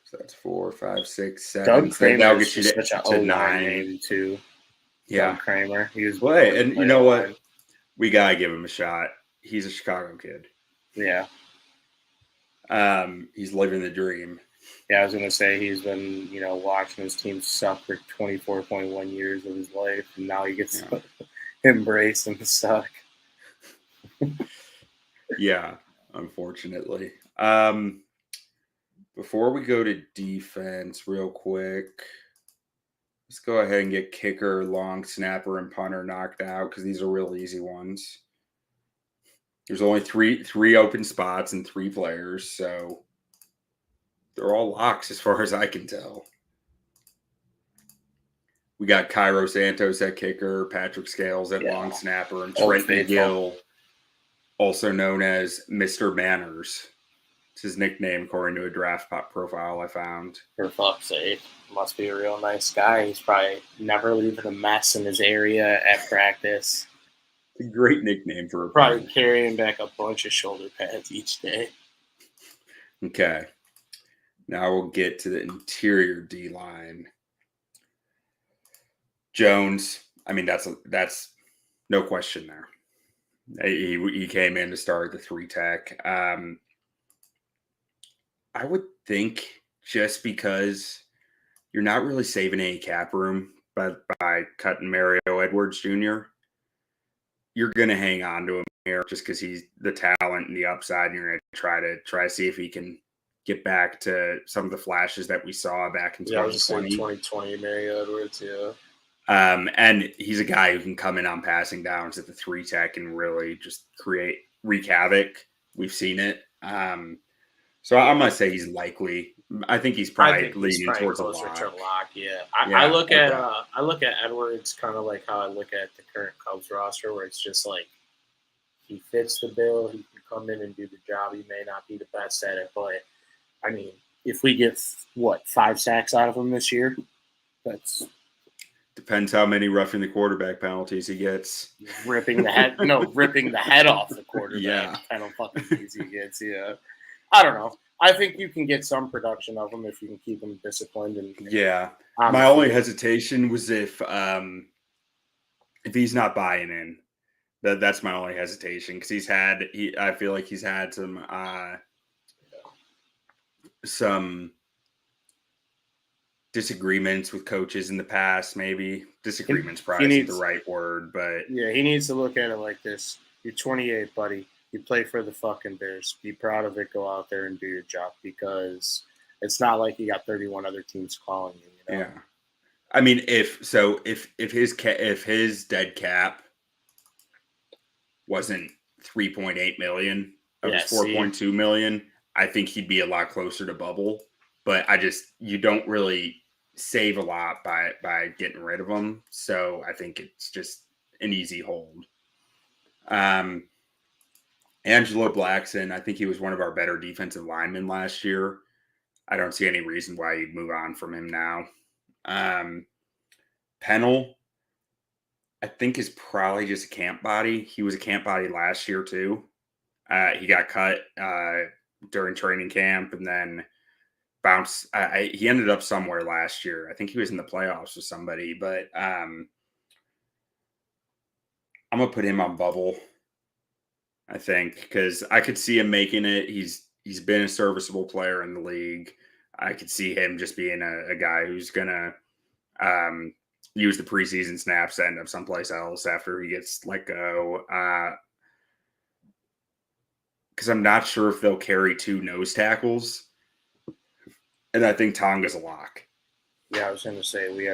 Speaker 2: So that's 4, 5, 6, 7.
Speaker 1: Doug Kramer
Speaker 2: that'll
Speaker 1: is
Speaker 2: get you
Speaker 1: such an
Speaker 2: to
Speaker 1: O-line
Speaker 2: 9.
Speaker 1: name, too.
Speaker 2: Yeah.
Speaker 1: Doug Kramer. He was
Speaker 2: and you know what? We got to give him a shot. He's a Chicago kid.
Speaker 1: Yeah.
Speaker 2: He's living the dream.
Speaker 1: Yeah, I was going to say he's been, watching his team suck for 24.1 years of his life, and now he gets to embrace and suck.
Speaker 2: Yeah, unfortunately. Before we go to defense real quick, let's go ahead and get kicker, long snapper, and punter knocked out because these are real easy ones. There's only three open spots and 3 players, so they're all locks as far as I can tell. We got Cairo Santos at kicker, Patrick Scales at long snapper, and Trent McGill, also known as Mr. Manners. It's his nickname according to a draft profile I found.
Speaker 1: For fuck's sake. Must be a real nice guy. He's probably never leaving a mess in his area at practice.
Speaker 2: It's a great nickname for a
Speaker 1: probably
Speaker 2: player.
Speaker 1: Carrying back a bunch of shoulder pads each day.
Speaker 2: Okay. Now we'll get to the interior D-line. Jones, I mean, that's no question there. He came in to start the 3 tech. I would think just because you're not really saving any cap room by cutting Mario Edwards Jr., you're going to hang on to him here just because he's the talent and the upside, and you're going to try to see if he can get back to some of the flashes that we saw back in 2020.
Speaker 1: I was just saying 2020 Mario Edwards, yeah.
Speaker 2: And he's a guy who can come in on passing downs at the 3 tech and really just wreak havoc. We've seen it. So I'm going to say he's likely. I think he's probably leaning towards a lock.
Speaker 1: To lock. Yeah. I look at Edwards kind of like how I look at the current Cubs roster, where it's just like he fits the bill. He can come in and do the job. He may not be the best at it, but I mean, if we get 5 sacks out of him this year, that's
Speaker 2: depends how many roughing the quarterback penalties he gets.
Speaker 1: Ripping the head off the quarterback.
Speaker 2: Yeah.
Speaker 1: Kind of fucking easy he gets. Yeah. I don't know. I think you can get some production of him if you can keep him disciplined. My
Speaker 2: only hesitation was if he's not buying in. That's my only hesitation because I feel like he's had some disagreements with coaches in the past. Maybe disagreements probably isn't the right word, but
Speaker 1: yeah, he needs to look at it like this: you're 28, buddy. You play for the fucking Bears. Be proud of it. Go out there and do your job because it's not like you got 31 other teams calling you.
Speaker 2: Yeah, I mean, if his dead cap wasn't 3.8 million, it was 4.2 million, I think he'd be a lot closer to bubble. But you don't really save a lot by getting rid of him. So I think it's just an easy hold. Angelo Blackson, I think he was one of our better defensive linemen last year. I don't see any reason why you'd move on from him now. Pennell, I think, is probably just a camp body. He was a camp body last year too. He got cut during training camp and then bounced. He ended up somewhere last year. I think he was in the playoffs with somebody, but I'm going to put him on bubble. I think because I could see him making it. He's been a serviceable player in the league. I could see him just being a guy who's gonna use the preseason snaps to end up someplace else after he gets let go. Because I'm not sure if they'll carry 2 nose tackles, and I think Tonga's a lock.
Speaker 1: Yeah, I was going to say we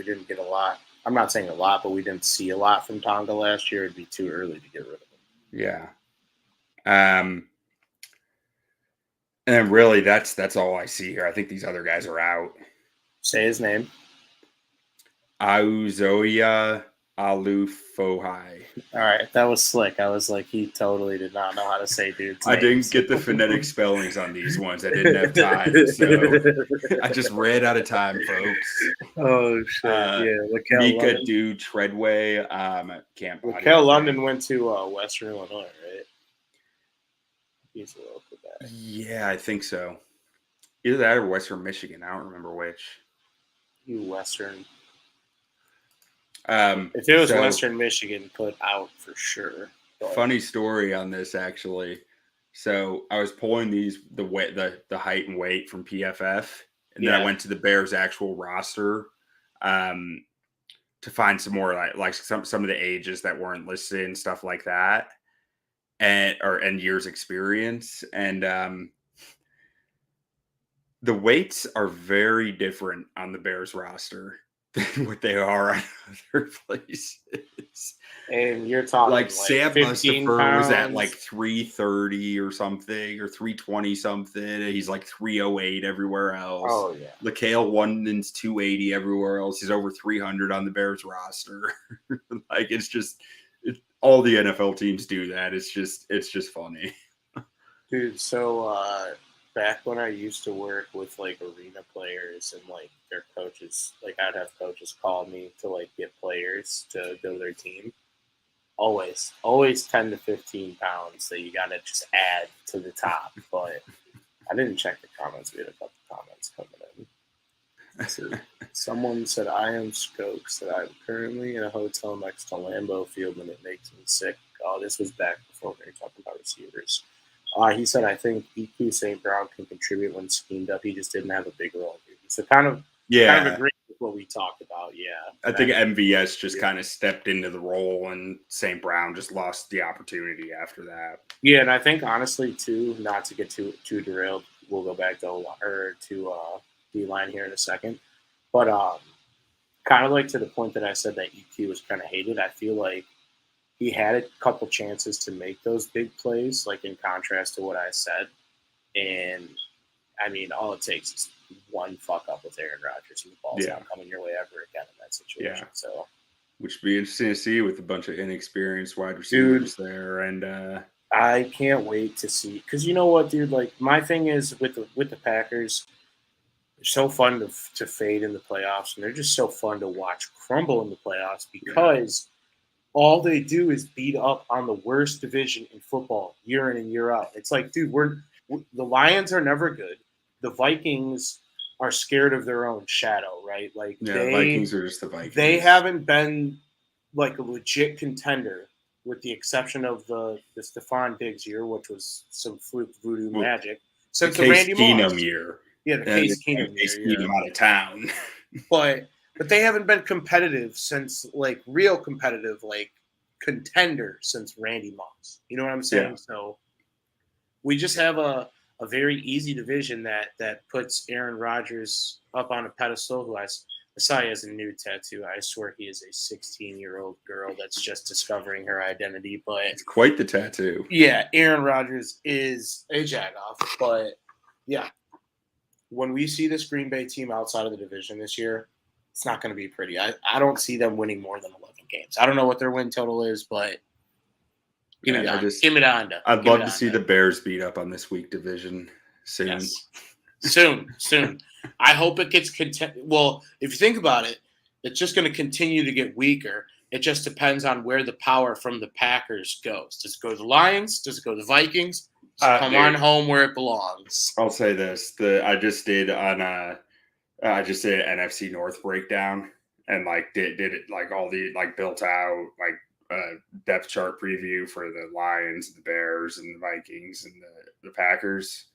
Speaker 1: didn't get a lot. I'm not saying a lot, but we didn't see a lot from Tonga last year. It'd be too early to get rid of him.
Speaker 2: Yeah. And then really that's all I see here. I think these other guys are out.
Speaker 1: Say his name.
Speaker 2: Auzoya Alufohai.
Speaker 1: All right, that was slick. I was like, he totally did not know how to say dude's
Speaker 2: I didn't
Speaker 1: names.
Speaker 2: get the phonetic spellings on these ones. I didn't have time, so I just ran out of time, folks.
Speaker 1: Oh shit! Yeah,
Speaker 2: Mika Du Treadway. Can't.
Speaker 1: Laquel London went to Western Illinois, right? He's a local guy.
Speaker 2: Yeah, I think so. Either that or Western Michigan. I don't remember which.
Speaker 1: Western. If it was Western Michigan, put out for sure.
Speaker 2: But. Funny story on this, actually. So I was pulling the height and weight from PFF, and then I went to the Bears' actual roster to find some more like some of the ages that weren't listed and stuff like that, and years experience, and the weights are very different on the Bears roster than what they are on other places.
Speaker 1: And you're talking
Speaker 2: like Sam Mustapher was at like 330 or something, or 320 something. He's like 308 everywhere else.
Speaker 1: Oh yeah.
Speaker 2: Laquel London's 280 everywhere else. He's over 300 on the Bears roster. Like all the NFL teams do that. It's just funny.
Speaker 1: Dude, so back when I used to work with like arena players and like their coaches, like I'd have coaches call me to like get players to go to their team. Always 10 to 15 pounds that you gotta just add to the top. But I didn't check the comments. We had a couple comments coming in. So someone said, I am Skokes, that I'm currently in a hotel next to Lambeau Field and it makes me sick. Oh, this was back before we were talking about receivers. He said, I think EQ St. Brown can contribute when schemed up. He just didn't have a big role. So kind of agree with what we talked about. Yeah.
Speaker 2: I think MVS just kind of stepped into the role and St. Brown just lost the opportunity after that.
Speaker 1: Yeah. And I think honestly too, not to get too derailed, we'll go back to D-line here in a second, but kind of like to the point that I said that EQ was kind of hated. I feel like he had a couple chances to make those big plays, like in contrast to what I said. And I mean, all it takes is one fuck up with Aaron Rodgers and the ball's not coming your way ever again in that situation. Yeah. So,
Speaker 2: which would be interesting to see with a bunch of inexperienced wide receivers there. And
Speaker 1: I can't wait to see, because you know what, dude? Like my thing is with the Packers, they're so fun to fade in the playoffs, and they're just so fun to watch crumble in the playoffs because all they do is beat up on the worst division in football year in and year out. It's like, dude, the Lions are never good. The Vikings are scared of their own shadow, right? Like
Speaker 2: the Vikings are just the Vikings.
Speaker 1: They haven't been like a legit contender, with the exception of the Stephon Diggs year, which was some fluke voodoo magic. Since the Randy
Speaker 2: Keenum year.
Speaker 1: Yeah, the Case Keenum year.
Speaker 2: Out of town.
Speaker 1: But they haven't been competitive since, like, real competitive, like, contender since Randy Moss. You know what I'm saying? Yeah. So we just have a very easy division that puts Aaron Rodgers up on a pedestal, who I saw he has a new tattoo. I swear he is a 16-year-old girl that's just discovering her identity. But
Speaker 2: it's quite the tattoo.
Speaker 1: Yeah, Aaron Rodgers is a jagoff. But, yeah, when we see this Green Bay team outside of the division this year, it's not going to be pretty. I don't see them winning more than 11 games. I don't know what their win total is, but give me on.
Speaker 2: I'd love to see the Bears beat up on this weak division soon.
Speaker 1: Yes. Soon. I hope it gets well, if you think about it, it's just going to continue to get weaker. It just depends on where the power from the Packers goes. Does it go to the Lions? Does it go to the Vikings? Come on home where it belongs.
Speaker 2: I'll say this: I just did an NFC North breakdown and like did it like all the like built out like depth chart preview for the Lions, the Bears, and the Vikings and the Packers.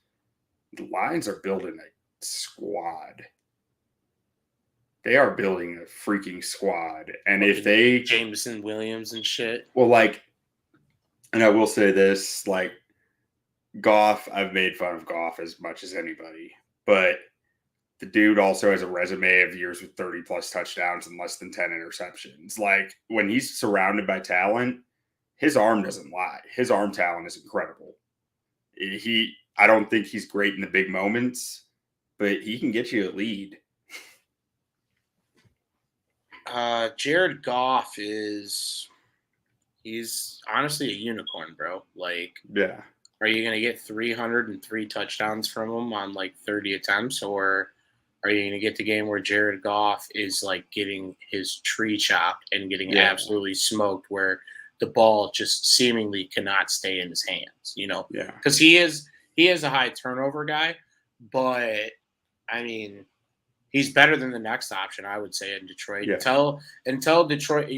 Speaker 2: The Lions are building a squad. They are building a freaking squad, and if they
Speaker 1: Jameson Williams and shit.
Speaker 2: Well, like, and I will say this, like, Goff, I've made fun of Goff as much as anybody, but the dude also has a resume of years with 30-plus touchdowns and less than 10 interceptions. Like, when he's surrounded by talent, his arm doesn't lie. His arm talent is incredible. I don't think he's great in the big moments, but he can get you a lead.
Speaker 1: Jared Goff he's honestly a unicorn, bro. Like,
Speaker 2: Yeah.
Speaker 1: are you going to get 303 touchdowns from him on like 30 attempts, or are you going to get the game where Jared Goff is like getting his tree chopped and getting absolutely smoked, where the ball just seemingly cannot stay in his hands?
Speaker 2: Yeah.
Speaker 1: Because he is a high turnover guy, but I mean, he's better than the next option, I would say, in Detroit.
Speaker 2: Yeah.
Speaker 1: Until Detroit,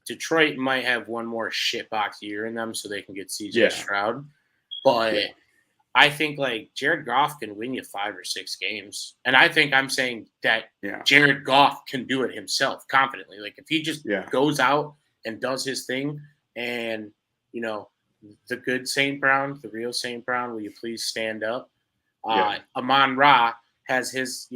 Speaker 1: Detroit might have one more shitbox year in them so they can get CJ Stroud. But I think like Jared Goff can win you 5 or 6 games. And I think I'm saying that Jared Goff can do it himself confidently. Like if he just goes out and does his thing, and the good St. Brown, the real St. Brown, will you please stand up? Amon-Ra has his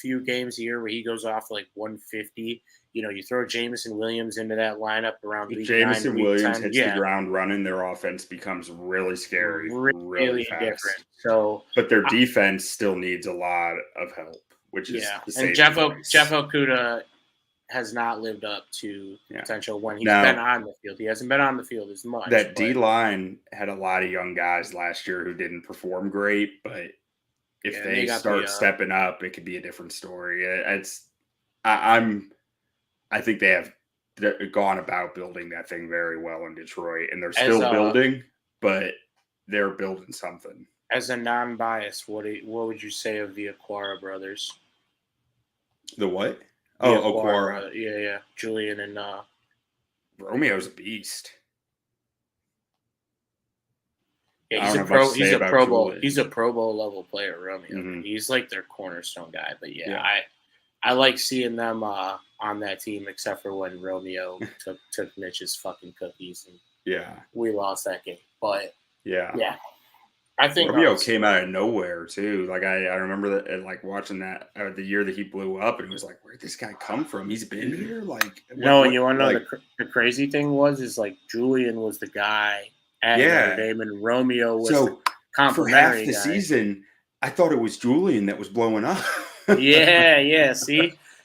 Speaker 1: few games a year where he goes off like 150. You throw Jameson Williams into that lineup around week 9,
Speaker 2: Jameson
Speaker 1: week
Speaker 2: Williams
Speaker 1: 10,
Speaker 2: hits the ground running, their offense becomes really scary, really fast.
Speaker 1: Different. So,
Speaker 2: but their defense still needs a lot of help, which is
Speaker 1: and Jeff Okudah has not lived up to potential when he's been on the field. He hasn't been on the field as much.
Speaker 2: That D-line had a lot of young guys last year who didn't perform great, but if they start stepping up, it could be a different story. I think they have gone about building that thing very well in Detroit, and they're still building, but they're building something.
Speaker 1: As a non-bias, what would you say of the Aquara brothers?
Speaker 2: The what? Aquara.
Speaker 1: Yeah. Julian and
Speaker 2: Romeo's a beast.
Speaker 1: Yeah, he's a Pro Bowl. He's a Pro Bowl level player, Romeo. Mm-hmm. He's like their cornerstone guy. But I like seeing them on that team, except for when Romeo took Mitch's fucking cookies and we lost that game. But I think
Speaker 2: Romeo came out of nowhere too. Like I remember that, like watching that the year that he blew up, and it was like, where'd this guy come from? He's been here. Like
Speaker 1: and you want to know the crazy thing is like Julian was the guy at Notre Dame, and Romeo was the complimentary
Speaker 2: for half the season. I thought it was Julian that was blowing up.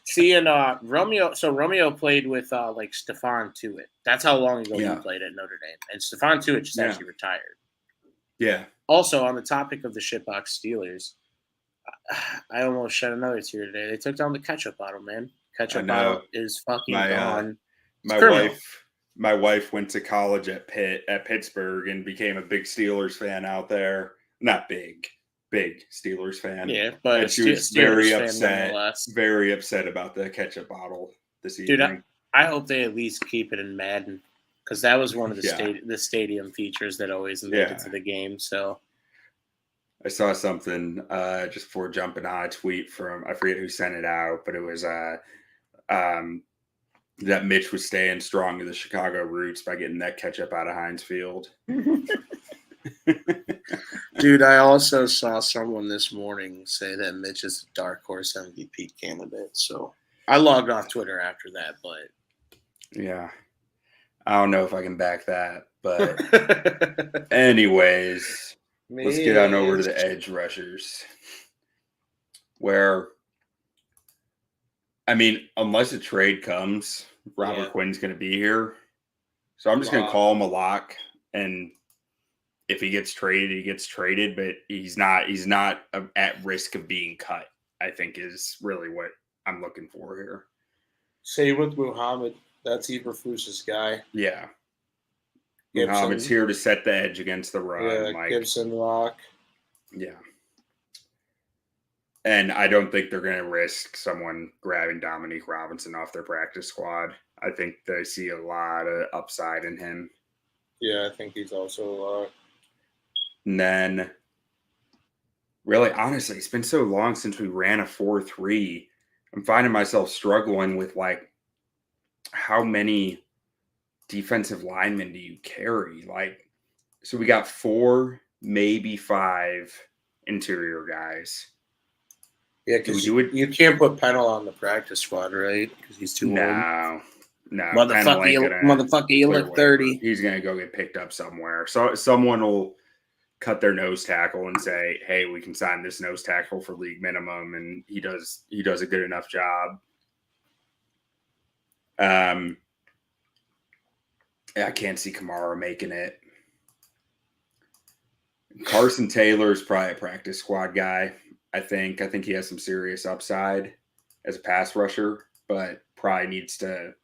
Speaker 1: See, and Romeo. So Romeo played with like Stephon Tuitt. That's how long ago he played at Notre Dame, and Stephon Tuitt just actually retired.
Speaker 2: Yeah.
Speaker 1: Also, on the topic of the shitbox Steelers, I almost shed another tear today. They took down the ketchup bottle, man. Ketchup bottle is fucking gone.
Speaker 2: My wife went to college at Pittsburgh and became a big Steelers fan out there. Not big Steelers fan.
Speaker 1: Yeah, but
Speaker 2: she was very upset about the ketchup bottle this evening.
Speaker 1: Dude, I hope they at least keep it in Madden, because that was one of the stadium features that always made it to the game. So
Speaker 2: I saw something just before jumping on, a tweet from, I forget who sent it out, but it was that Mitch was staying strong to the Chicago roots by getting that ketchup out of Heinz Field.
Speaker 1: Dude, I also saw someone this morning say that Mitch is a dark horse MVP candidate. So I logged off Twitter after that, but
Speaker 2: yeah, I don't know if I can back that. But anyways, let's get on over to the edge rushers, where, I mean, unless a trade comes, Robert Quinn's going to be here. So I'm just going to call him a lock, and if he gets traded, he gets traded, but he's not at risk of being cut, I think is really what I'm looking for here.
Speaker 1: Same with Muhammad. That's Eberflus's guy.
Speaker 2: Yeah. Muhammad's here to set the edge against the run.
Speaker 1: Yeah, Gibson, Rock.
Speaker 2: Yeah. And I don't think they're going to risk someone grabbing Dominique Robinson off their practice squad. I think they see a lot of upside in him.
Speaker 1: Yeah, I think he's also a lot.
Speaker 2: And then, really, honestly, it's been so long since we ran a 4-3. I'm finding myself struggling with, like, how many defensive linemen do you carry? Like, so we got 4, maybe 5 interior guys.
Speaker 1: Yeah, because you can't put Pennell on the practice squad, right? Because he's too old.
Speaker 2: No.
Speaker 1: Motherfucker, you look 30.
Speaker 2: He's going to go get picked up somewhere. So someone will cut their nose tackle and say, hey, we can sign this nose tackle for league minimum, and he does a good enough job. I can't see Kamara making it. Carson Taylor is probably a practice squad guy. I think he has some serious upside as a pass rusher, but probably needs to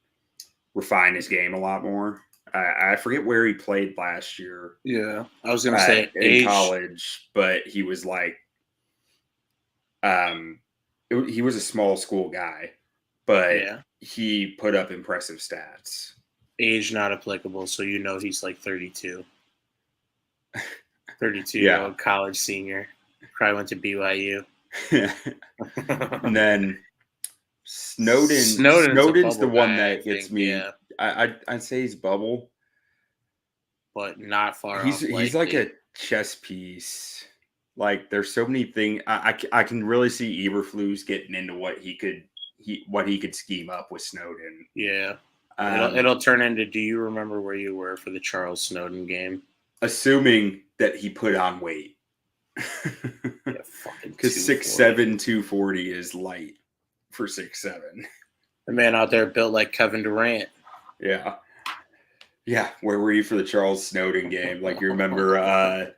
Speaker 2: refine his game a lot more. I forget where he played last year.
Speaker 1: Yeah, I was gonna say
Speaker 2: in college, but he was like, he was a small school guy, but he put up impressive stats.
Speaker 1: Age not applicable, so he's like 32. 32-year-old college senior. Probably went to BYU.
Speaker 2: And then Snowden's the one that gets me.
Speaker 1: Yeah.
Speaker 2: I'd say he's bubble,
Speaker 1: but not far
Speaker 2: off. He's like a chess piece. Like there's so many things. I can really see Eberflus getting into what he could scheme up with Snowden.
Speaker 1: Yeah. It'll turn into, do you remember where you were for the Charles Snowden game?
Speaker 2: Assuming that he put on weight.
Speaker 1: Yeah, fucking
Speaker 2: because 6'7", 240 is light for 6'7".
Speaker 1: The man out there built like Kevin Durant.
Speaker 2: Yeah. Where were you for the Charles Snowden game? Like you remember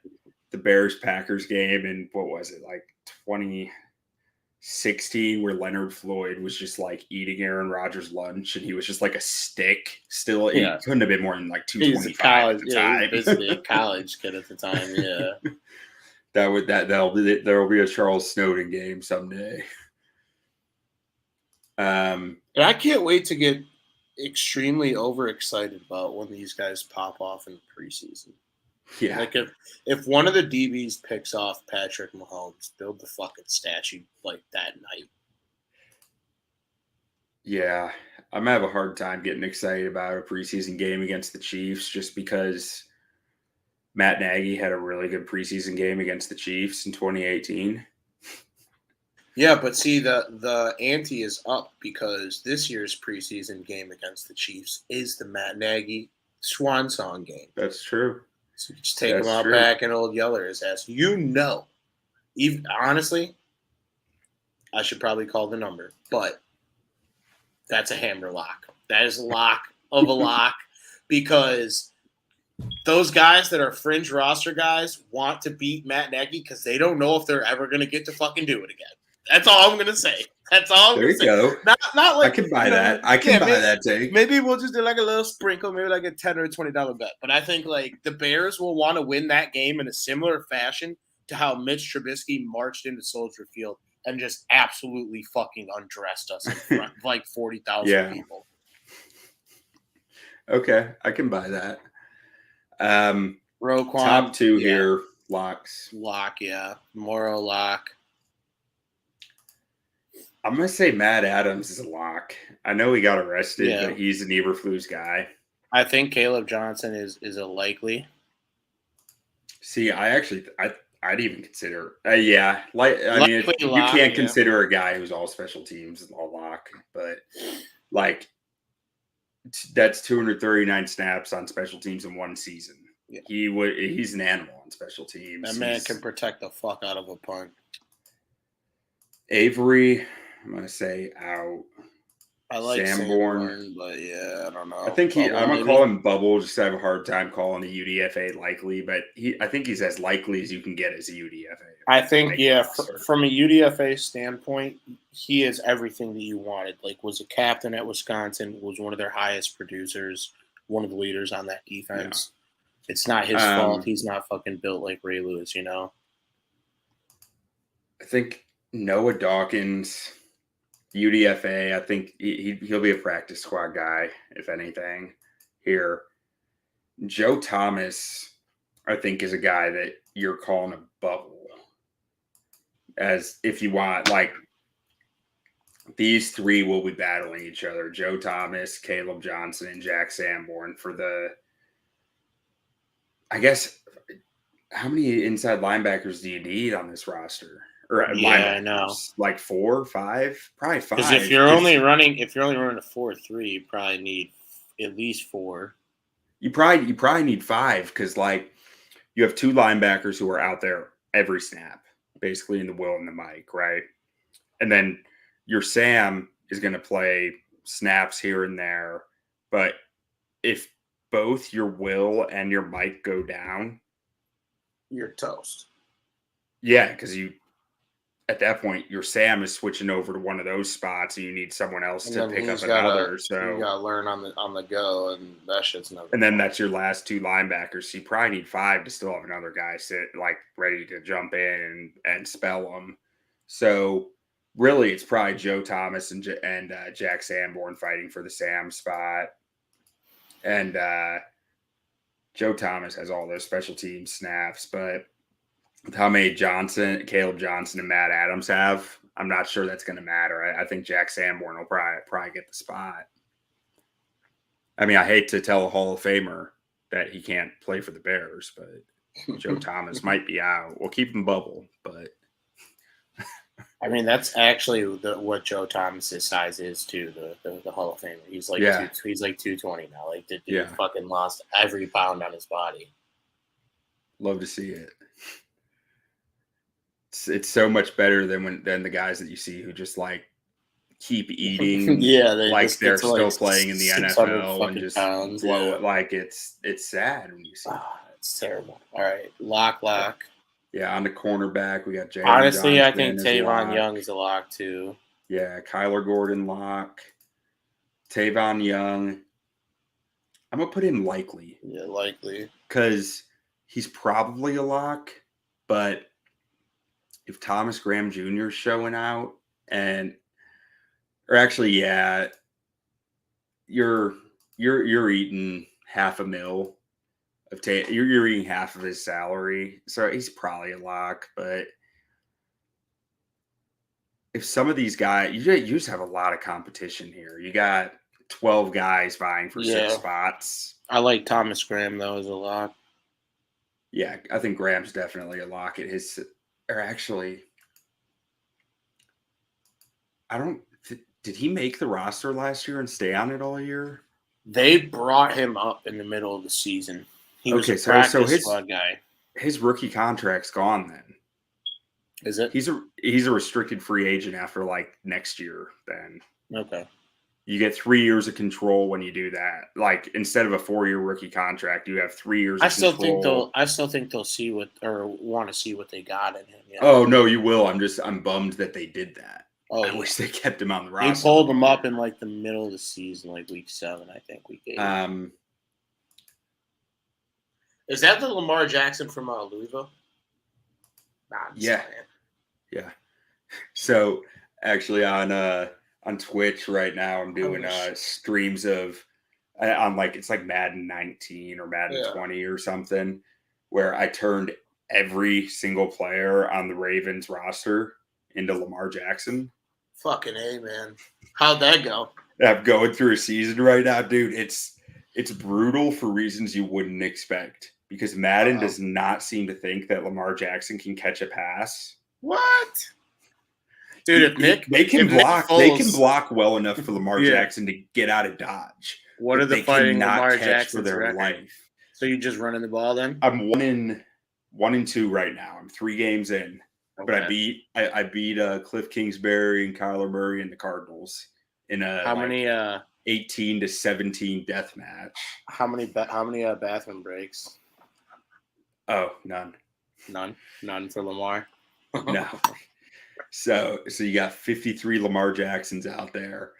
Speaker 2: the Bears-Packers game in what was it, like 2016, where Leonard Floyd was just like eating Aaron Rodgers' lunch, and he was just like a stick. Still, he couldn't have been more than like 225 at the time.
Speaker 1: He was basically a college kid at the time. Yeah. And I can't wait to get extremely overexcited about when these guys pop off in the preseason.
Speaker 2: Yeah.
Speaker 1: Like if one of the DBs picks off Patrick Mahomes, build the fucking statue like that night.
Speaker 2: Yeah. I'm gonna have a hard time getting excited about a preseason game against the Chiefs just because Matt Nagy had a really good preseason game against the Chiefs in 2018.
Speaker 1: Yeah, but see, the ante is up because this year's preseason game against the Chiefs is the Matt Nagy swan song game.
Speaker 2: That's true.
Speaker 1: So you just take him out back and old yeller his ass. Even honestly, I should probably call the number, but that's a hammer lock. That is a lock of a lock because those guys that are fringe roster guys want to beat Matt Nagy because they don't know if they're ever going to get to fucking do it again. That's all I'm gonna say. That's all I'm gonna say.
Speaker 2: There you go.
Speaker 1: Not like
Speaker 2: I can buy that. I can buy that take.
Speaker 1: Maybe we'll just do like a little sprinkle, maybe like a $10 or $20 bet. But I think like the Bears will want to win that game in a similar fashion to how Mitch Trubisky marched into Soldier Field and just absolutely fucking undressed us in front of like 40,000 people.
Speaker 2: Okay, I can buy that.
Speaker 1: Roquan,
Speaker 2: top two here, locks.
Speaker 1: Lock, yeah. Moro lock.
Speaker 2: I'm going to say Matt Adams is a lock. I know he got arrested, but he's an Eberflus guy.
Speaker 1: I think Caleb Johnson is a likely.
Speaker 2: See, I'd even consider, you can't consider a guy who's all special teams a lock, but like that's 239 snaps on special teams in one season. Yeah. He's an animal on special teams.
Speaker 1: That man can protect the fuck out of a punt.
Speaker 2: Avery, I'm going to say out.
Speaker 1: I like Sanborn, but I don't know.
Speaker 2: I think I'm going to call him bubble, just to have a hard time calling the UDFA likely, but I think he's as likely as you can get as a UDFA.
Speaker 1: I think, from a UDFA standpoint, he is everything that you wanted. Like, was a captain at Wisconsin, was one of their highest producers, one of the leaders on that defense. Yeah. It's not his fault. He's not fucking built like Ray Lewis, I
Speaker 2: think Noah Dawkins, UDFA, I think he'll be a practice squad guy, if anything, here. Joe Thomas, I think, is a guy that you're calling a bubble. As if you want, like, these three will be battling each other. Joe Thomas, Caleb Johnson, and Jack Sanborn for the, I guess, how many inside linebackers do you need on this roster?
Speaker 1: I know.
Speaker 2: Like 4, 5, probably 5.
Speaker 1: Because if you're only running a 4-3, you probably need at least 4.
Speaker 2: You probably need 5 because like you have 2 linebackers who are out there every snap, basically in the Will and the Mike, right? And then your Sam is going to play snaps here and there. But if both your Will and your Mike go down,
Speaker 1: you're toast.
Speaker 2: Yeah, because at that point, your Sam is switching over to one of those spots, and you need someone else to pick up another. So
Speaker 1: you gotta learn on the go, and that shit's never.
Speaker 2: And then that's your last 2 linebackers. So you probably need 5 to still have another guy ready to jump in and spell them. So really, it's probably Joe Thomas and Jack Sanborn fighting for the Sam spot. And Joe Thomas has all those special team snaps, but with how many Caleb Johnson, and Matt Adams have, I'm not sure that's going to matter. I think Jack Sanborn will probably get the spot. I mean, I hate to tell a Hall of Famer that he can't play for the Bears, but Joe Thomas might be out. We'll keep him bubble, but
Speaker 1: I mean, that's actually what Joe Thomas's size is too. The Hall of Famer. He's like he's like 220 now. Like the dude fucking lost every pound on his body.
Speaker 2: Love to see it. It's so much better than the guys that you see who just keep eating. They're still playing in the NFL and just blow it. Like it's sad when you see.
Speaker 1: It's terrible. All right, lock.
Speaker 2: Yeah, on the cornerback we got Jalen
Speaker 1: Honestly,
Speaker 2: Johnson
Speaker 1: I think Tavon Young is a lock too.
Speaker 2: Yeah, Kyler Gordon lock. Tavon Young. I'm gonna put him likely.
Speaker 1: Yeah, likely.
Speaker 2: Because he's probably a lock, but if Thomas Graham Jr. is showing out you're eating $500,000 you're eating half of his salary, so he's probably a lock. But if some of these guys, you just have a lot of competition here. You got 12 guys vying for 6 spots.
Speaker 1: I like Thomas Graham though as a lock.
Speaker 2: Yeah, I think Graham's definitely a lock at his. Or actually, did he make the roster last year and stay on it all year?
Speaker 1: They brought him up in the middle of the season. He was a practice squad guy.
Speaker 2: His rookie contract's gone then.
Speaker 1: Is it?
Speaker 2: He's a restricted free agent after next year then.
Speaker 1: Okay.
Speaker 2: You get 3 years of control when you do that. Instead of a 4-year rookie contract, you have 3 years of control.
Speaker 1: I still think they'll see want to see what they got in him. Yeah.
Speaker 2: Oh no, you will. I'm bummed that they did that.
Speaker 1: Oh,
Speaker 2: I wish they kept him on the roster.
Speaker 1: They pulled him up in the middle of the season, week 7, I think, week 8. Is that the Lamar Jackson from Louisville? Nah,
Speaker 2: yeah. So actually on Twitch right now, I'm doing streams of on it's Madden 19 or Madden 20 or something, where I turned every single player on the Ravens roster into Lamar Jackson.
Speaker 1: Fucking A, man. How'd that go?
Speaker 2: I'm going through a season right now, dude. It's brutal for reasons you wouldn't expect, because Madden does not seem to think that Lamar Jackson can catch a pass.
Speaker 1: What? Dude,
Speaker 2: they can block well enough for Lamar Jackson to get out of dodge.
Speaker 1: What are the fighting Lamar Jackson
Speaker 2: for their life?
Speaker 1: So you just running the ball then?
Speaker 2: I'm 1-2 right now. I'm 3 games in, but I beat Cliff Kingsbury and Kyler Murray and the Cardinals in a 18-17 death match.
Speaker 1: How many bathroom breaks?
Speaker 2: Oh, none
Speaker 1: for Lamar.
Speaker 2: No. So you got 53 Lamar Jacksons out there.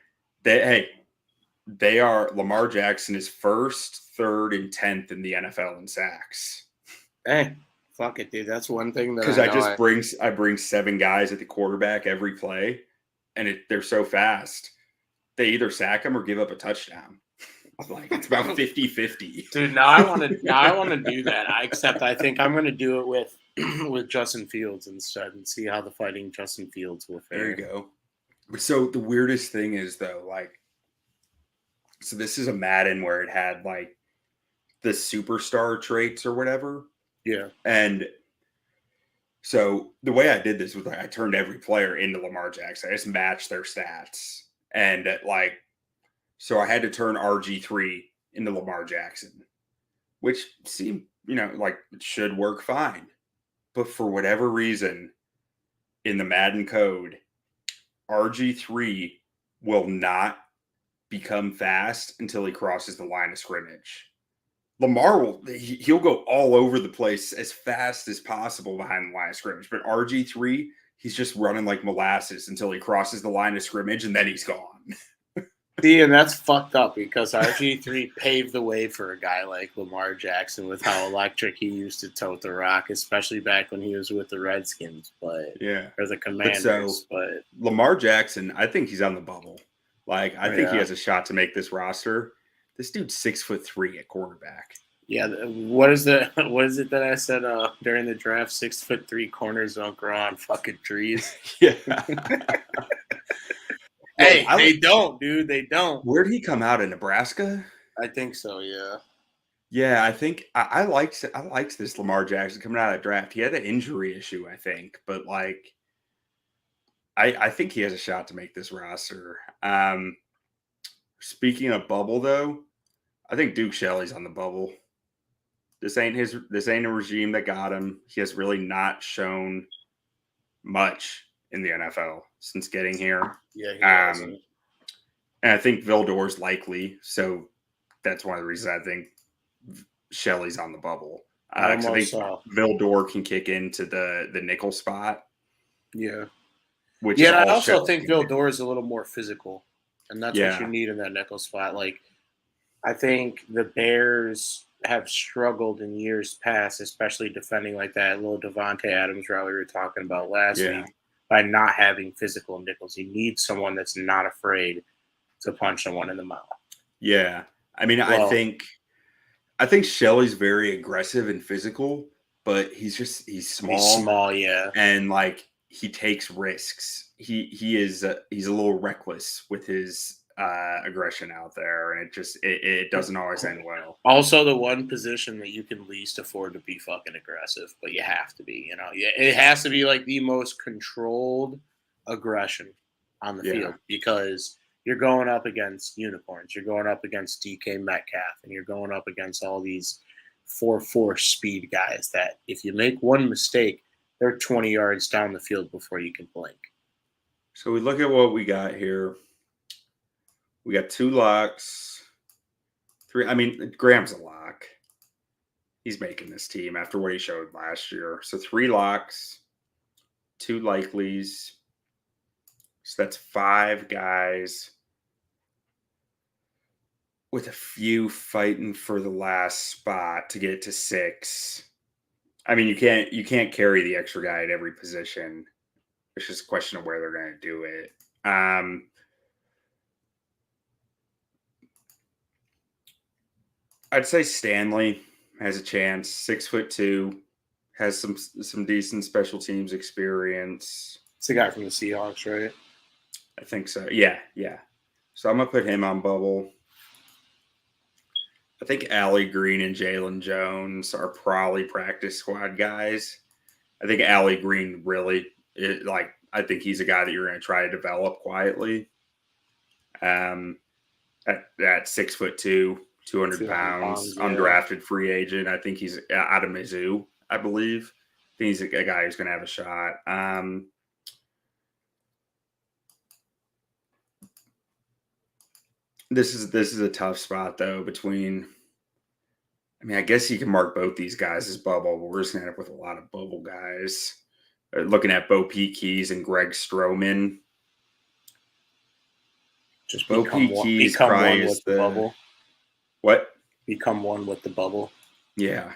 Speaker 2: Lamar Jackson is 1st, 3rd, and 10th in the NFL in sacks.
Speaker 1: Hey, fuck it, dude. That's one thing that
Speaker 2: I bring 7 guys at the quarterback every play, and they're so fast. They either sack them or give up a touchdown. It's about 50-50.
Speaker 1: Dude, now I want to do that. I think I'm going to do it with Justin Fields instead and see how the fighting Justin Fields will fare.
Speaker 2: There you go. So the weirdest thing is though, so this is a Madden where it had the superstar traits or whatever.
Speaker 1: Yeah.
Speaker 2: And so the way I did this was I turned every player into Lamar Jackson. I just matched their stats. And so I had to turn RG3 into Lamar Jackson, which seemed, it should work fine. But for whatever reason, in the Madden code, RG3 will not become fast until he crosses the line of scrimmage. Lamar he'll go all over the place as fast as possible behind the line of scrimmage. But RG3, he's just running like molasses until he crosses the line of scrimmage, and then he's gone.
Speaker 1: See, and that's fucked up because RG3 paved the way for a guy like Lamar Jackson with how electric he used to tote the rock, especially back when he was with the Redskins, or the Commanders. But
Speaker 2: Lamar Jackson, I think he's on the bubble. Like, I think he has a shot to make this roster. This dude's 6'3" at quarterback.
Speaker 1: Yeah, what is it that I said during the draft? 6'3" corners don't grow on fucking trees.
Speaker 2: Yeah.
Speaker 1: Hey, they don't, dude. They don't.
Speaker 2: Where'd he come out in Nebraska?
Speaker 1: I think so. Yeah.
Speaker 2: Yeah, I think I liked this Lamar Jackson coming out of the draft. He had an injury issue, I think, but like, I think he has a shot to make this roster. Speaking of bubble, though, I think Duke Shelley's on the bubble. This ain't a regime that got him. He has really not shown much in the NFL since getting here.
Speaker 1: Yeah, he hasn't.
Speaker 2: And I think Vildor's likely, so that's one of the reasons I think Shelley's on the bubble. I think Vildor can kick into the nickel spot.
Speaker 1: Yeah. I also think Vildor is a little more physical, and that's what you need in that nickel spot. Like, I think the Bears have struggled in years past, especially defending like that little Devontae Adams route we were talking about last week, by not having physical nickels. You need someone that's not afraid to punch someone in the mouth.
Speaker 2: Yeah. I mean, I think Shelley's very aggressive and physical, but he's small.
Speaker 1: He's small, yeah.
Speaker 2: And like, he takes risks. He's a little reckless with his aggression out there, and it doesn't always end well.
Speaker 1: Also, the one position that you can least afford to be fucking aggressive, but you have to be. It has to be like the most controlled aggression on the field, because you're going up against unicorns, you're going up against DK Metcalf, and you're going up against all these 4.4 speed guys that if you make one mistake, they're 20 yards down the field before you can blink.
Speaker 2: So we look at what we got here. We got 2 locks. 3. I mean, Graham's a lock. He's making this team after what he showed last year. So 3 locks, 2 likelies. So that's 5 guys with a few fighting for the last spot to get to 6. I mean, you can't carry the extra guy at every position. It's just a question of where they're going to do it. I'd say Stanley has a chance. 6'2", has some decent special teams experience.
Speaker 1: It's the guy from the Seahawks, right?
Speaker 2: I think so. Yeah. So I'm gonna put him on bubble. I think Allie Green and Jalen Jones are probably practice squad guys. I think Allie Green I think he's a guy that you're going to try to develop quietly. At 6'2", 200 pounds, undrafted free agent. I think he's out of Mizzou, I believe. I think he's a guy who's going to have a shot. This is a tough spot, though, between – I mean, I guess you can mark both these guys as bubble, but we're just going to end up with a lot of bubble guys. Looking at Bo Pete Keys and Greg Stroman.
Speaker 1: Just Bo Pete Keys probably is the bubble.
Speaker 2: What?
Speaker 1: Become one with the bubble.
Speaker 2: Yeah.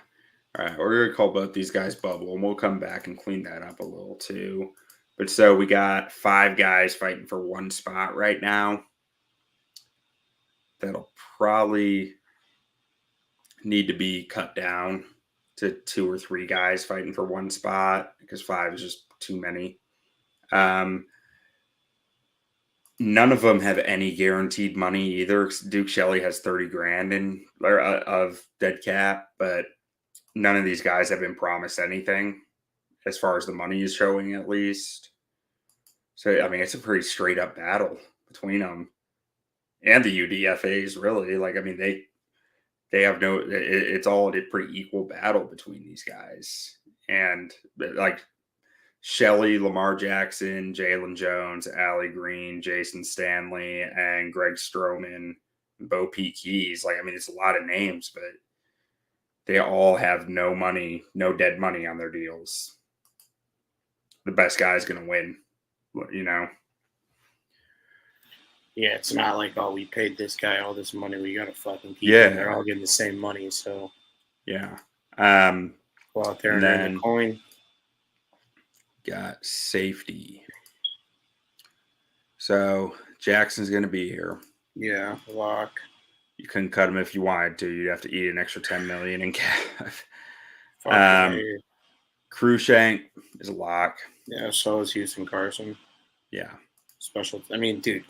Speaker 2: All right. We're going to call both these guys bubble, and we'll come back and clean that up a little, too. But so we got 5 guys fighting for one spot right now. That'll probably need to be cut down to 2 or 3 guys fighting for one spot, because 5 is just too many. None of them have any guaranteed money either. Duke Shelley has $30,000 of dead cap, but none of these guys have been promised anything as far as the money is showing, at least. So, I mean, it's a pretty straight up battle between them. And the UDFAs, really. Like, I mean, they have it's all a pretty equal battle between these guys. And, like, Shelley, Lamar Jackson, Jalen Jones, Allie Green, Jason Stanley, and Greg Stroman, Bo Pete Keys. Like, I mean, it's a lot of names, but they all have no money, no dead money on their deals. The best guy's going to win, you know?
Speaker 1: Yeah, it's not like, oh, we paid this guy all this money. We got to fucking keep
Speaker 2: Yeah.
Speaker 1: him. They're all getting the same money, so.
Speaker 2: Yeah.
Speaker 1: Go out there and earn a coin.
Speaker 2: Got safety. So Jackson's going to be here.
Speaker 1: Yeah, lock.
Speaker 2: You couldn't cut him if you wanted to. You'd have to eat an extra $10 million in cash. Cruikshank is a lock.
Speaker 1: Yeah, so is Houston Carson.
Speaker 2: Yeah.
Speaker 1: Special. I mean, dude,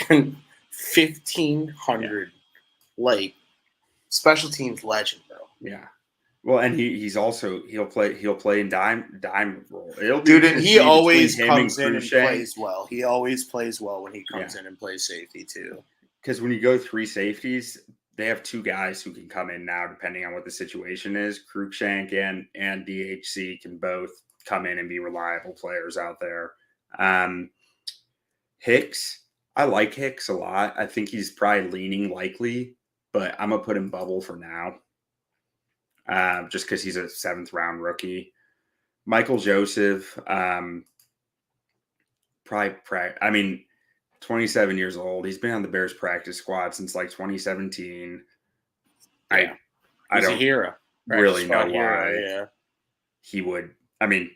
Speaker 1: 1,500 like special teams legend, bro.
Speaker 2: Yeah. Well, and he's also he'll play in dime role.
Speaker 1: Dude, and he always comes in and plays well. He always plays well when he comes in and plays safety too.
Speaker 2: Because when you go 3 safeties, they have 2 guys who can come in now, depending on what the situation is. Cruikshank and DHC can both come in and be reliable players out there. Hicks, I like Hicks a lot. I think he's probably leaning likely, but I'm gonna put him bubble for now. Just because he's a 7th round rookie. Michael Joseph, I mean, 27 years old. He's been on the Bears practice squad since like 2017.
Speaker 1: Yeah. He's a hero.
Speaker 2: Really know why he would. I mean,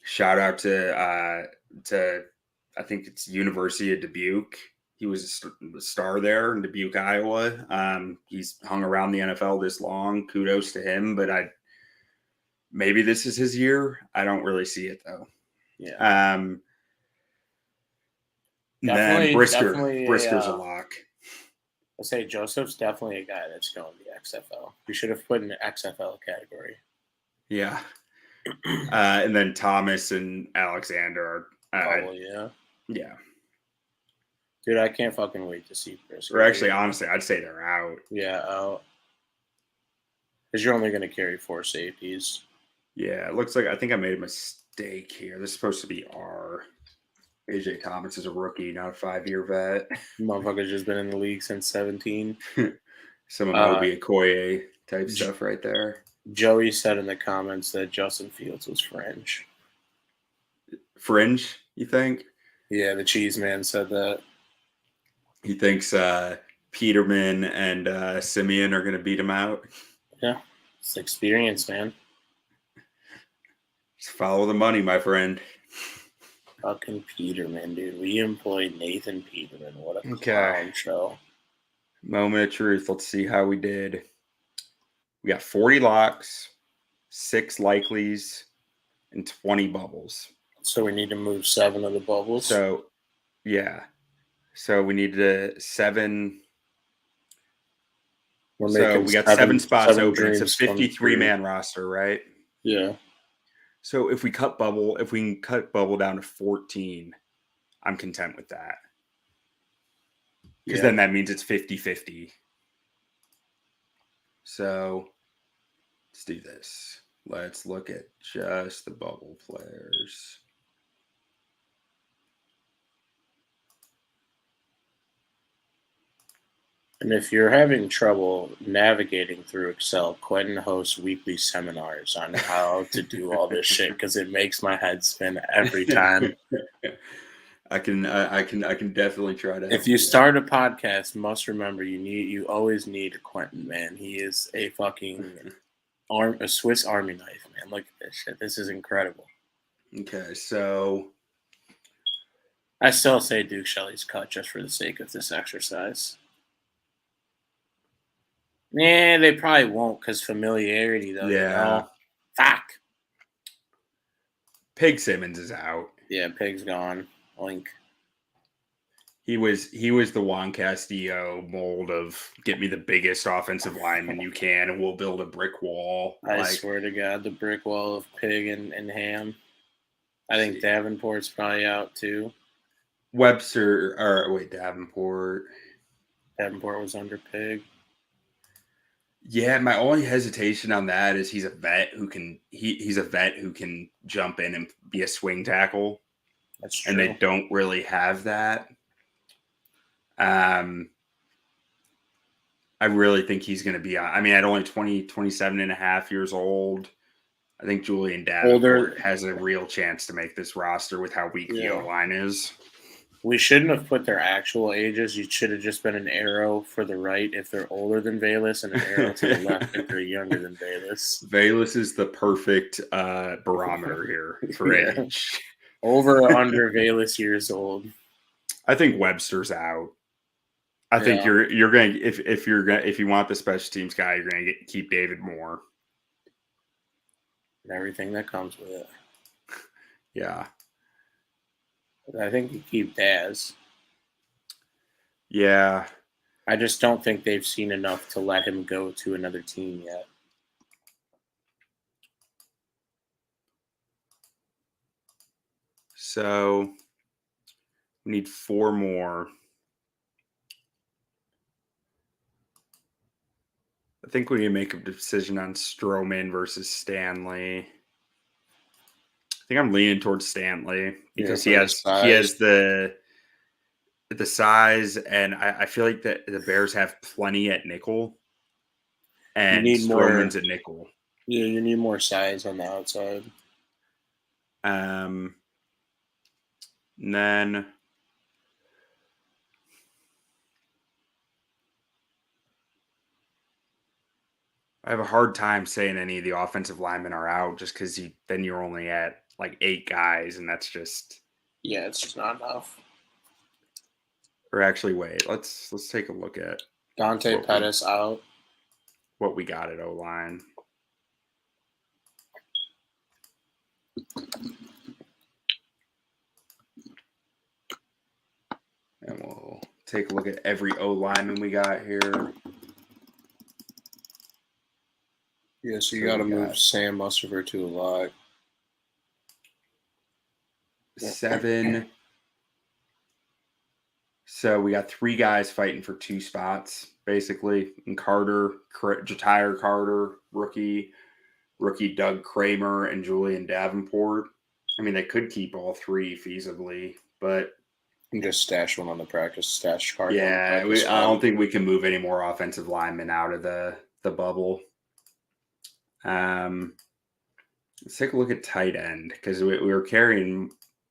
Speaker 2: shout out to I think it's University of Dubuque. He was a star there in Dubuque, Iowa. He's hung around the NFL this long. Kudos to him, but maybe this is his year. I don't really see it though.
Speaker 1: Yeah.
Speaker 2: Then Brisker's a lock.
Speaker 1: I'll say Joseph's definitely a guy that's going to the XFL. We should have put in the XFL category.
Speaker 2: Yeah. And then Thomas and Alexander are. Yeah.
Speaker 1: Dude, I can't fucking wait to see Brisker.
Speaker 2: Or actually, honestly, I'd say they're out.
Speaker 1: Yeah, out. Because you're only going to carry 4 safeties.
Speaker 2: Yeah, it looks like I think I made a mistake here. This is supposed to be R. AJ Thomas is a rookie, not a 5-year vet.
Speaker 1: Motherfucker's just been in the league since 17.
Speaker 2: Some of Moby Okoye type stuff right there.
Speaker 1: Joey said in the comments that Justin Fields was fringe.
Speaker 2: Fringe, you think?
Speaker 1: Yeah, the cheese man said that.
Speaker 2: He thinks Peterman and Simeon are going to beat him out.
Speaker 1: Yeah, it's experience, man.
Speaker 2: Just follow the money, my friend.
Speaker 1: Fucking Peterman, dude. We employed Nathan Peterman. What a clown show.
Speaker 2: Moment of truth. Let's see how we did. We got 40 locks, 6 likelies, and 20 bubbles.
Speaker 1: So we need to move 7 of the bubbles.
Speaker 2: So, yeah. So we need to 7. So we got 7 spots open. It's a 53-man roster, right?
Speaker 1: Yeah.
Speaker 2: So if we can cut bubble down to 14, I'm content with that. Because then that means it's 50-50. So let's do this. Let's look at just the bubble players.
Speaker 1: And if you're having trouble navigating through Excel, Quentin hosts weekly seminars on how to do all this shit because it makes my head spin every time.
Speaker 2: I can definitely try to.
Speaker 1: If you start a podcast, must remember you always need a Quentin, man. He is a fucking a Swiss Army knife, man. Look at this shit. This is incredible.
Speaker 2: Okay, so
Speaker 1: I still say Duke Shelley's cut just for the sake of this exercise. Yeah, they probably won't because familiarity, though.
Speaker 2: Yeah.
Speaker 1: You know? Fuck.
Speaker 2: Pig Simmons is out.
Speaker 1: Yeah, Pig's gone. Link.
Speaker 2: He was the Juan Castillo mold of get me the biggest offensive lineman you can, and we'll build a brick wall.
Speaker 1: I swear to God, the brick wall of Pig and Ham. I think Davenport's probably out too.
Speaker 2: Davenport.
Speaker 1: Davenport was under Pig.
Speaker 2: Yeah, my only hesitation on that is he's a vet who can jump in and be a swing tackle,
Speaker 1: That's
Speaker 2: and
Speaker 1: true.
Speaker 2: they don't really have that. I really think he's going to be on. I mean, at only 27 and a half years old, I think Julian Davenport has a real chance to make this roster with how weak the O-line is.
Speaker 1: We shouldn't have put their actual ages. You should have just been an arrow for the right if they're older than Velus and an arrow to the left if they're younger than Velus.
Speaker 2: Velus is the perfect barometer here for age.
Speaker 1: Over or under Velus years old.
Speaker 2: I think Webster's out. I think you're going to if you want the special teams guy, you're going to keep David Moore.
Speaker 1: And everything that comes with it.
Speaker 2: Yeah.
Speaker 1: I think you keep Daz.
Speaker 2: Yeah.
Speaker 1: I just don't think they've seen enough to let him go to another team yet.
Speaker 2: So we need 4 more. I think we need to make a decision on Stroman versus Stanley. I think I'm leaning towards Stanley because he has the size, and I feel like that the Bears have plenty at nickel, and Stroman's at nickel.
Speaker 1: Yeah, you need more size on the outside.
Speaker 2: And then I have a hard time saying any of the offensive linemen are out just because then you're only at like 8 guys, and that's just
Speaker 1: it's just not enough.
Speaker 2: Or actually, wait, let's take a look at
Speaker 1: Dante Pettis out.
Speaker 2: What we got at O-line. And we'll take a look at every O-lineman we got here.
Speaker 1: Yeah, so you got to move Sam Mussover to a lot.
Speaker 2: 7. So we got 3 guys fighting for 2 spots, basically. And Jatire Carter, rookie Doug Kramer, and Julian Davenport. I mean, they could keep all 3 feasibly, but
Speaker 1: and just stash one on the practice card.
Speaker 2: Yeah, I don't think we can move any more offensive linemen out of the bubble. Let's take a look at tight end because we were carrying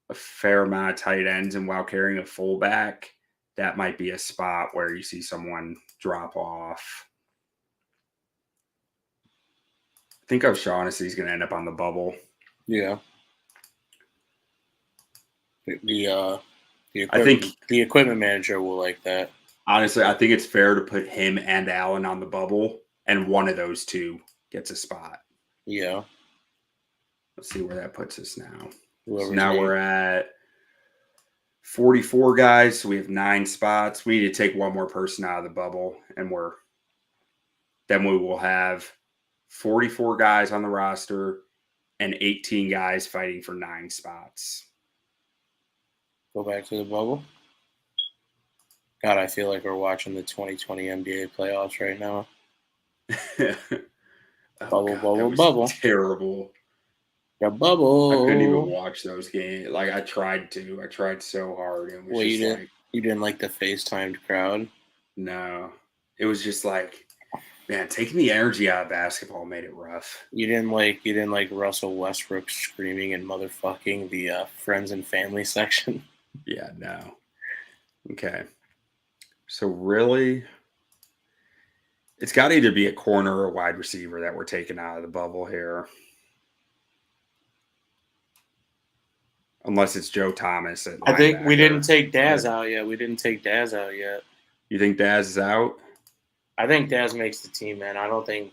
Speaker 2: a fair amount of tight ends, and while carrying a fullback, that might be a spot where you see someone drop off. I think O'Shaughnessy is going to end up on the bubble.
Speaker 1: Yeah. The equipment manager will like that.
Speaker 2: Honestly, I think it's fair to put him and Allen on the bubble, and one of those 2 gets a spot.
Speaker 1: Yeah.
Speaker 2: Let's see where that puts us now. So now we're at 44 guys, so we have 9 spots. We need to take one more person out of the bubble, and then we will have 44 guys on the roster and 18 guys fighting for 9 spots.
Speaker 1: Go back to the bubble. God, I feel like we're watching the 2020 NBA playoffs right now. Bubble.
Speaker 2: Terrible.
Speaker 1: The bubble.
Speaker 2: I couldn't even watch those games. Like, I tried to. I tried so hard. It was
Speaker 1: you didn't like the FaceTimed crowd?
Speaker 2: No. It was just like, man, taking the energy out of basketball made it rough.
Speaker 1: You didn't like Russell Westbrook screaming and motherfucking the friends and family section?
Speaker 2: Yeah, no. Okay. So really, it's got to either be a corner or a wide receiver that we're taking out of the bubble here. Unless it's Joe Thomas.
Speaker 1: I think we didn't take Daz out yet. You think Daz is out? I think Daz makes the team, man. I think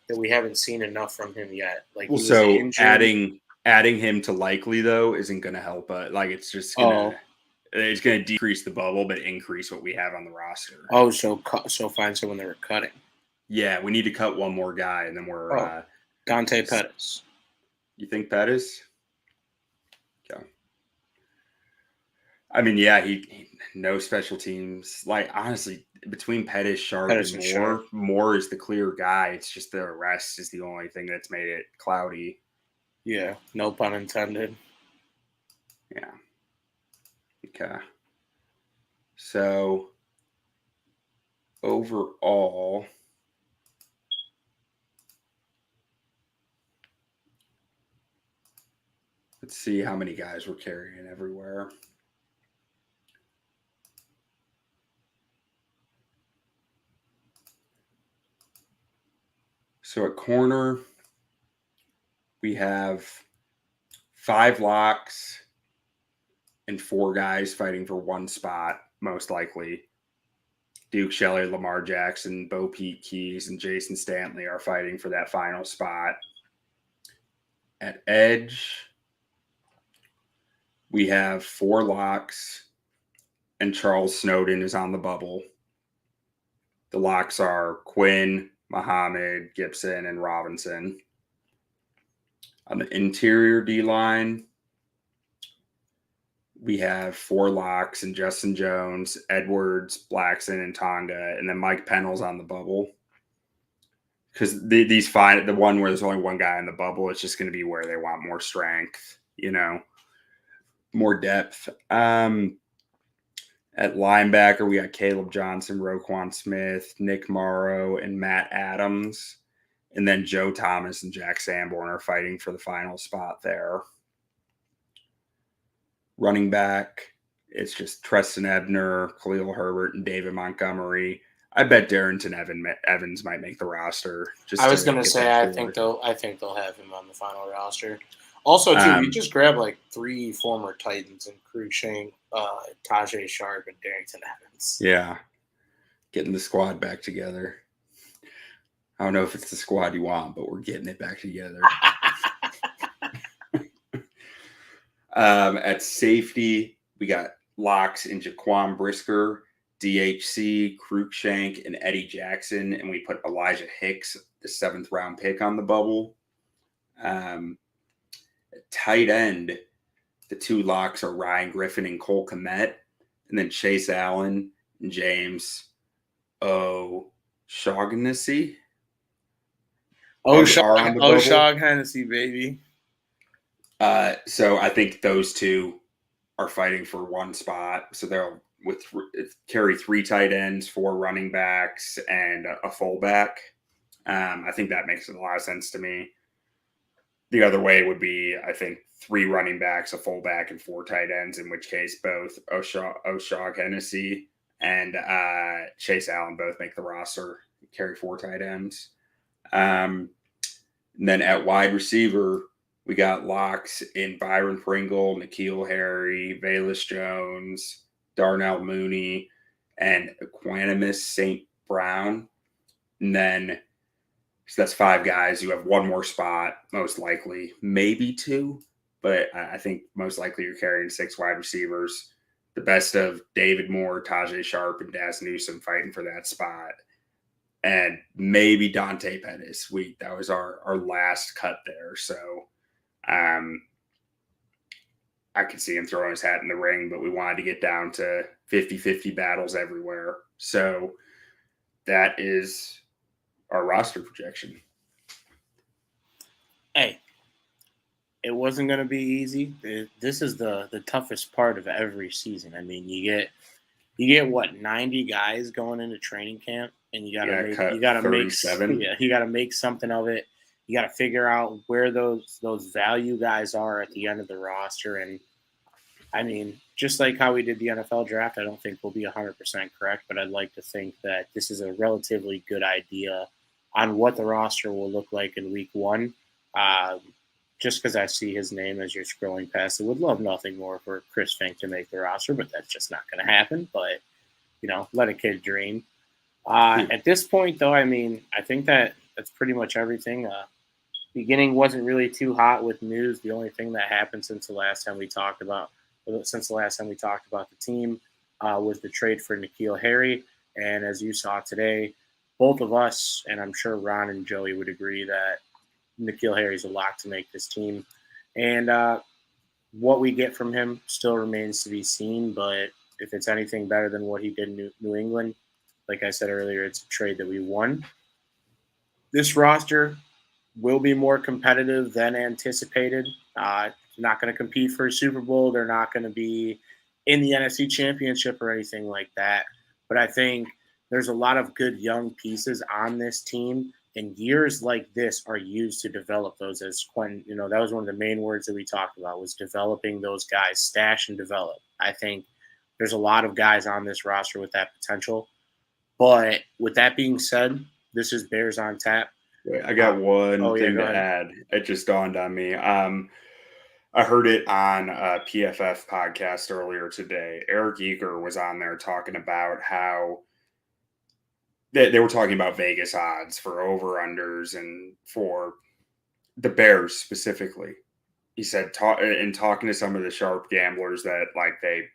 Speaker 1: that we haven't seen enough from him yet.
Speaker 2: So adding him to likely though isn't going to help. Like it's just going to decrease the bubble, but increase what we have on the roster.
Speaker 1: Oh, so find someone that we're cutting.
Speaker 2: Yeah, we need to cut one more guy, and then we're
Speaker 1: Dante Pettis.
Speaker 2: You think Pettis? Okay. I mean, yeah, he no special teams. Like, honestly, between Pettis, Sharp,
Speaker 1: Pettis
Speaker 2: and
Speaker 1: and Sharp.
Speaker 2: Moore is the clear guy. It's just the arrest is the only thing that's made it cloudy.
Speaker 1: Yeah, no pun intended.
Speaker 2: Yeah. Okay. So overall, let's see how many guys we're carrying everywhere. So at corner, we have 5 locks and 4 guys fighting for one spot, most likely. Duke Shelley, Lamar Jackson, Bo Pete Keys, and Jason Stanley are fighting for that final spot. At edge, we have 4 locks, and Charles Snowden is on the bubble. The locks are Quinn, Muhammad, Gibson, and Robinson. On the interior D-line, we have 4 locks and Justin Jones, Edwards, Blackson, and Tonga, and then Mike Pennell's on the bubble. Because these five, the one where there's only one guy in the bubble, it's just going to be where they want more strength, more depth. At linebacker, we got Caleb Johnson, Roquan Smith, Nick Morrow, and Matt Adams. And then Joe Thomas and Jack Sanborn are fighting for the final spot there. Running back, it's just Treston Ebner, Khalil Herbert, and David Montgomery. I bet Darrington Evans might make the roster.
Speaker 1: I was going to say, I think they'll have him on the final roster. Also, too, we just grabbed like 3 former Titans in Cruikshank, Tajay Sharp, and Darrington Evans.
Speaker 2: Yeah, getting the squad back together. I don't know if it's the squad you want, but we're getting it back together. At safety, we got locks in Jaquan Brisker, DHC, Cruikshank, and Eddie Jackson, and we put Elijah Hicks, the 7th round pick, on the bubble. At tight end, the 2 locks are Ryan Griffin and Cole Kmet, and then Chase Allen and James O'Shaughnessy.
Speaker 1: O'Shaughnessy, baby.
Speaker 2: So I think those 2 are fighting for one spot. So they'll carry 3 tight ends, 4 running backs, and a fullback. I think that makes a lot of sense to me. The other way would be, I think, 3 running backs, a fullback, and 4 tight ends, in which case both O'Shaughnessy and Chase Allen both make the roster, carry 4 tight ends. And then at wide receiver, we got locks in Byron Pringle, N'Keal Harry, Velus Jones, Darnell Mooney, and Equanimus St. Brown. And then, so that's 5 guys. You have 1 more spot, most likely, maybe 2, but I think most likely you're carrying 6 wide receivers. The best of David Moore, Tajay Sharp, and Daz Newsome fighting for that spot. And maybe Dante Pettis. That was our last cut there. So I could see him throwing his hat in the ring, but we wanted to get down to 50-50 battles everywhere. So that is our roster projection.
Speaker 1: Hey, it wasn't going to be easy. This is the toughest part of every season. I mean, you get what, 90 guys going into training camp, and you got to make something of it. You got to figure out where those value guys are at the end of the roster. And I mean, just like how we did the NFL draft, I don't think we'll be 100% correct, but I'd like to think that this is a relatively good idea on what the roster will look like in week 1. Just because I see his name as you're scrolling past it, would love nothing more for Chris Fink to make the roster, but that's just not going to happen. But, let a kid dream. At this point, though, I mean, I think that's pretty much everything. Beginning wasn't really too hot with news. The only thing that happened since the last time we talked about the team was the trade for N'Keal Harry. And as you saw today, both of us, and I'm sure Ron and Joey would agree that N'Keal Harry's a lock to make this team. And What we get from him still remains to be seen, but if it's anything better than what he did in New England, like I said earlier, it's a trade that we won. This roster will be more competitive than anticipated. Not going to compete for a Super Bowl. They're not going to be in the NFC Championship or anything like that. But I think there's a lot of good young pieces on this team, and years like this are used to develop those. As Quentin, that was one of the main words that we talked about, was developing those guys, stash and develop. I think there's a lot of guys on this roster with that potential. But with that being said, this is Bears on Tap.
Speaker 2: I got one thing to
Speaker 1: ahead.
Speaker 2: add. It just dawned on me. I heard it on a PFF podcast earlier today. Eric Eager was on there talking about how they were talking about Vegas odds for over-unders and for the Bears specifically. He said, in talking to some of the sharp gamblers that like they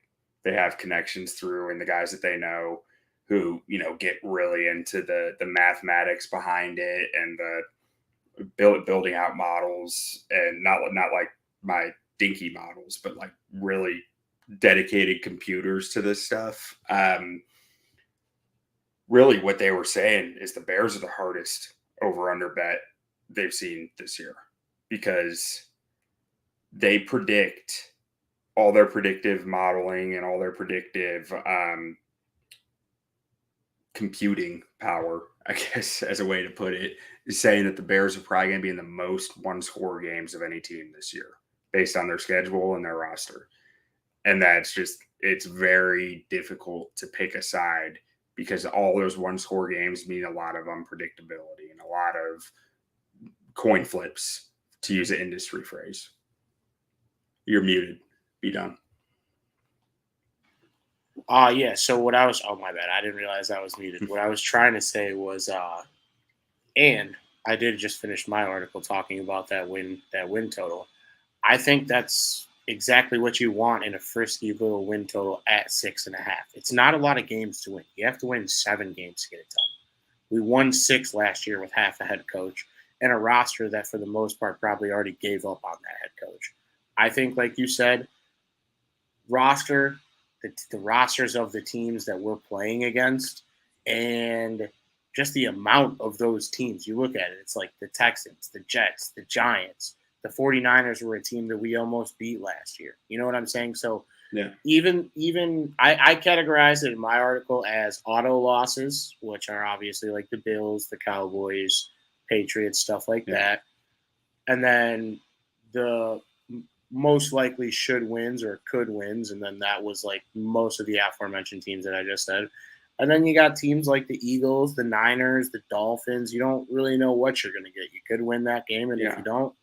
Speaker 2: have connections through, and the guys that they know who, get really into the mathematics behind it and the building out models, and not like my dinky models, but like really dedicated computers to this stuff. Really what they were saying is the Bears are the hardest over-under bet they've seen this year, because they predict all their predictive modeling and all their predictive computing power, I guess, as a way to put it, is saying that the Bears are probably going to be in the most one-score games of any team this year based on their schedule and their roster. And that's just, it's very difficult to pick a side, because all those one-score games mean a lot of unpredictability and a lot of coin flips, to use an industry phrase. You're muted. Be done.
Speaker 1: Yeah. So what I was, my bad. I didn't realize I was muted. What I was trying to say was, and I did just finish my article talking about that win total. I think that's exactly what you want in a frisky little win total at 6.5. It's not a lot of games to win. You have to win 7 games to get it done. We won 6 last year with half a head coach and a roster that for the most part probably already gave up on that head coach. I think, like you said, the rosters of the teams that we're playing against, and just the amount of those teams. You look at it, it's like the Texans, the Jets, the Giants, the 49ers were a team that we almost beat last year. You know what I'm saying? So
Speaker 2: yeah,
Speaker 1: even I categorize it in my article as auto losses, which are obviously like the Bills, the Cowboys, Patriots, stuff like that. And then the most likely should wins or could wins, and then that was like most of the aforementioned teams that I just said. And then you got teams like the Eagles, the Niners, the Dolphins. You don't really know what you're going to get. You could win that game, and if you don't,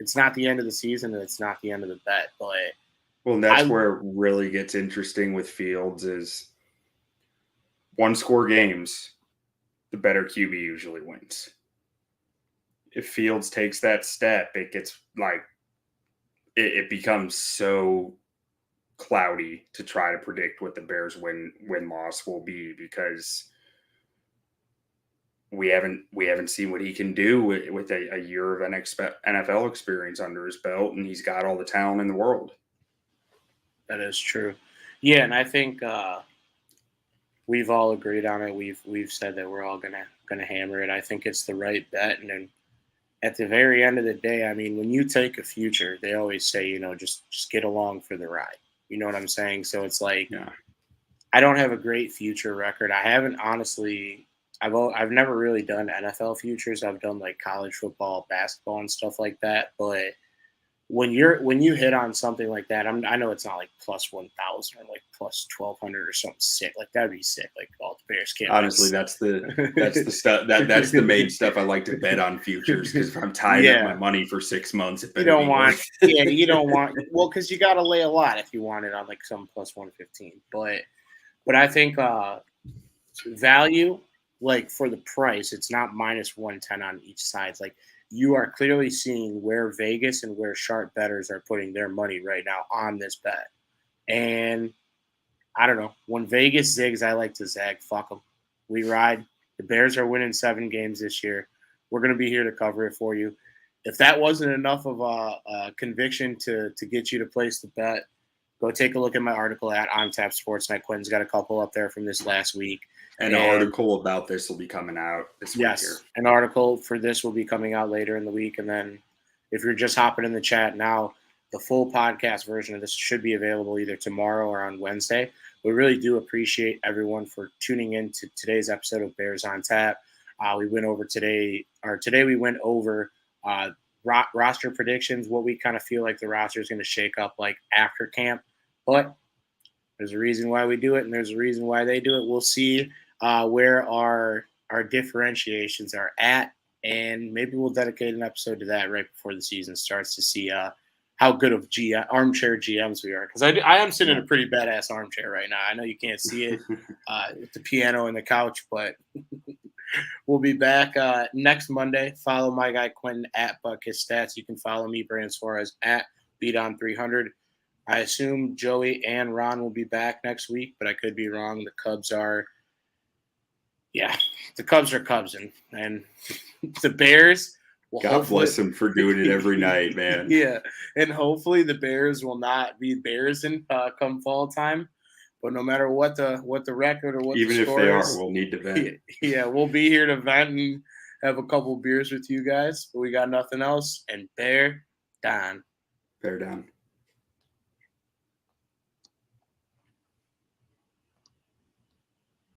Speaker 1: it's not the end of the season, and it's not the end of the bet. But
Speaker 2: well, that's where it really gets interesting with Fields, is one-score games, the better QB usually wins. If Fields takes that step, it gets like it becomes so cloudy to try to predict what the Bears win-loss will be, because we haven't seen what he can do with a year of NFL experience under his belt, and he's got all the talent in the world.
Speaker 1: That is true. Yeah, and I think we've all agreed on it. We've said that we're all gonna hammer it. I think it's the right bet, and then at the very end of the day, I mean, when you take a future, they always say, just get along for the ride. You know what I'm saying? So it's like, I don't have a great future record. I haven't, honestly. I've never really done NFL futures. I've done like college football, basketball, and stuff like that. But when you hit on something like that, I know it's not like plus 1,000 or like plus 1,200 or something sick. Like that'd be sick. Like all the Bears can't.
Speaker 2: Honestly, that's the stuff that's the main stuff I like to bet on futures, because if I'm tying up my money for 6 months,
Speaker 1: you don't want. You don't want. Well, because you got to lay a lot if you want it on like some plus 115. But I think value, like for the price, it's not minus 110 on each side. It's like, you are clearly seeing where Vegas and where sharp bettors are putting their money right now on this bet. And I don't know. When Vegas zigs, I like to zag. Fuck them. We ride. The Bears are winning 7 games this year. We're going to be here to cover it for you. if that wasn't enough of a conviction to get you to place the bet, go take a look at my article at OnTap Sportsnet. Quintin's got a couple up there from this last week.
Speaker 2: And an article about this will be coming out this week here.
Speaker 1: An article for this will be coming out later in the week. And then if you're just hopping in the chat now, the full podcast version of this should be available either tomorrow or on Wednesday. We really do appreciate everyone for tuning in to today's episode of Bears on Tap. We went over today we went over roster predictions, what we kind of feel like the roster is going to shake up like after camp. But there's a reason why we do it, and there's a reason why they do it. We'll see where our differentiations are at, and maybe we'll dedicate an episode to that right before the season starts to see how good of armchair GMs we are. Because I am sitting in a pretty badass armchair right now. I know you can't see it with the piano and the couch, but we'll be back next Monday. Follow my guy Quintin at BuckHisStats. You can follow me, Brandon Suarez, at Bdon300. I assume Joey and Ron will be back next week, but I could be wrong. The Cubs are Cubs, and the Bears will
Speaker 2: God bless them for doing it every night, man.
Speaker 1: Yeah, and hopefully the Bears will not be Bears in come fall time. But no matter what the record or what
Speaker 2: even
Speaker 1: the
Speaker 2: if
Speaker 1: score
Speaker 2: they
Speaker 1: is,
Speaker 2: are, we'll need to vent.
Speaker 1: Yeah, we'll be here to vent and have a couple beers with you guys. But we got nothing else. And Bear down.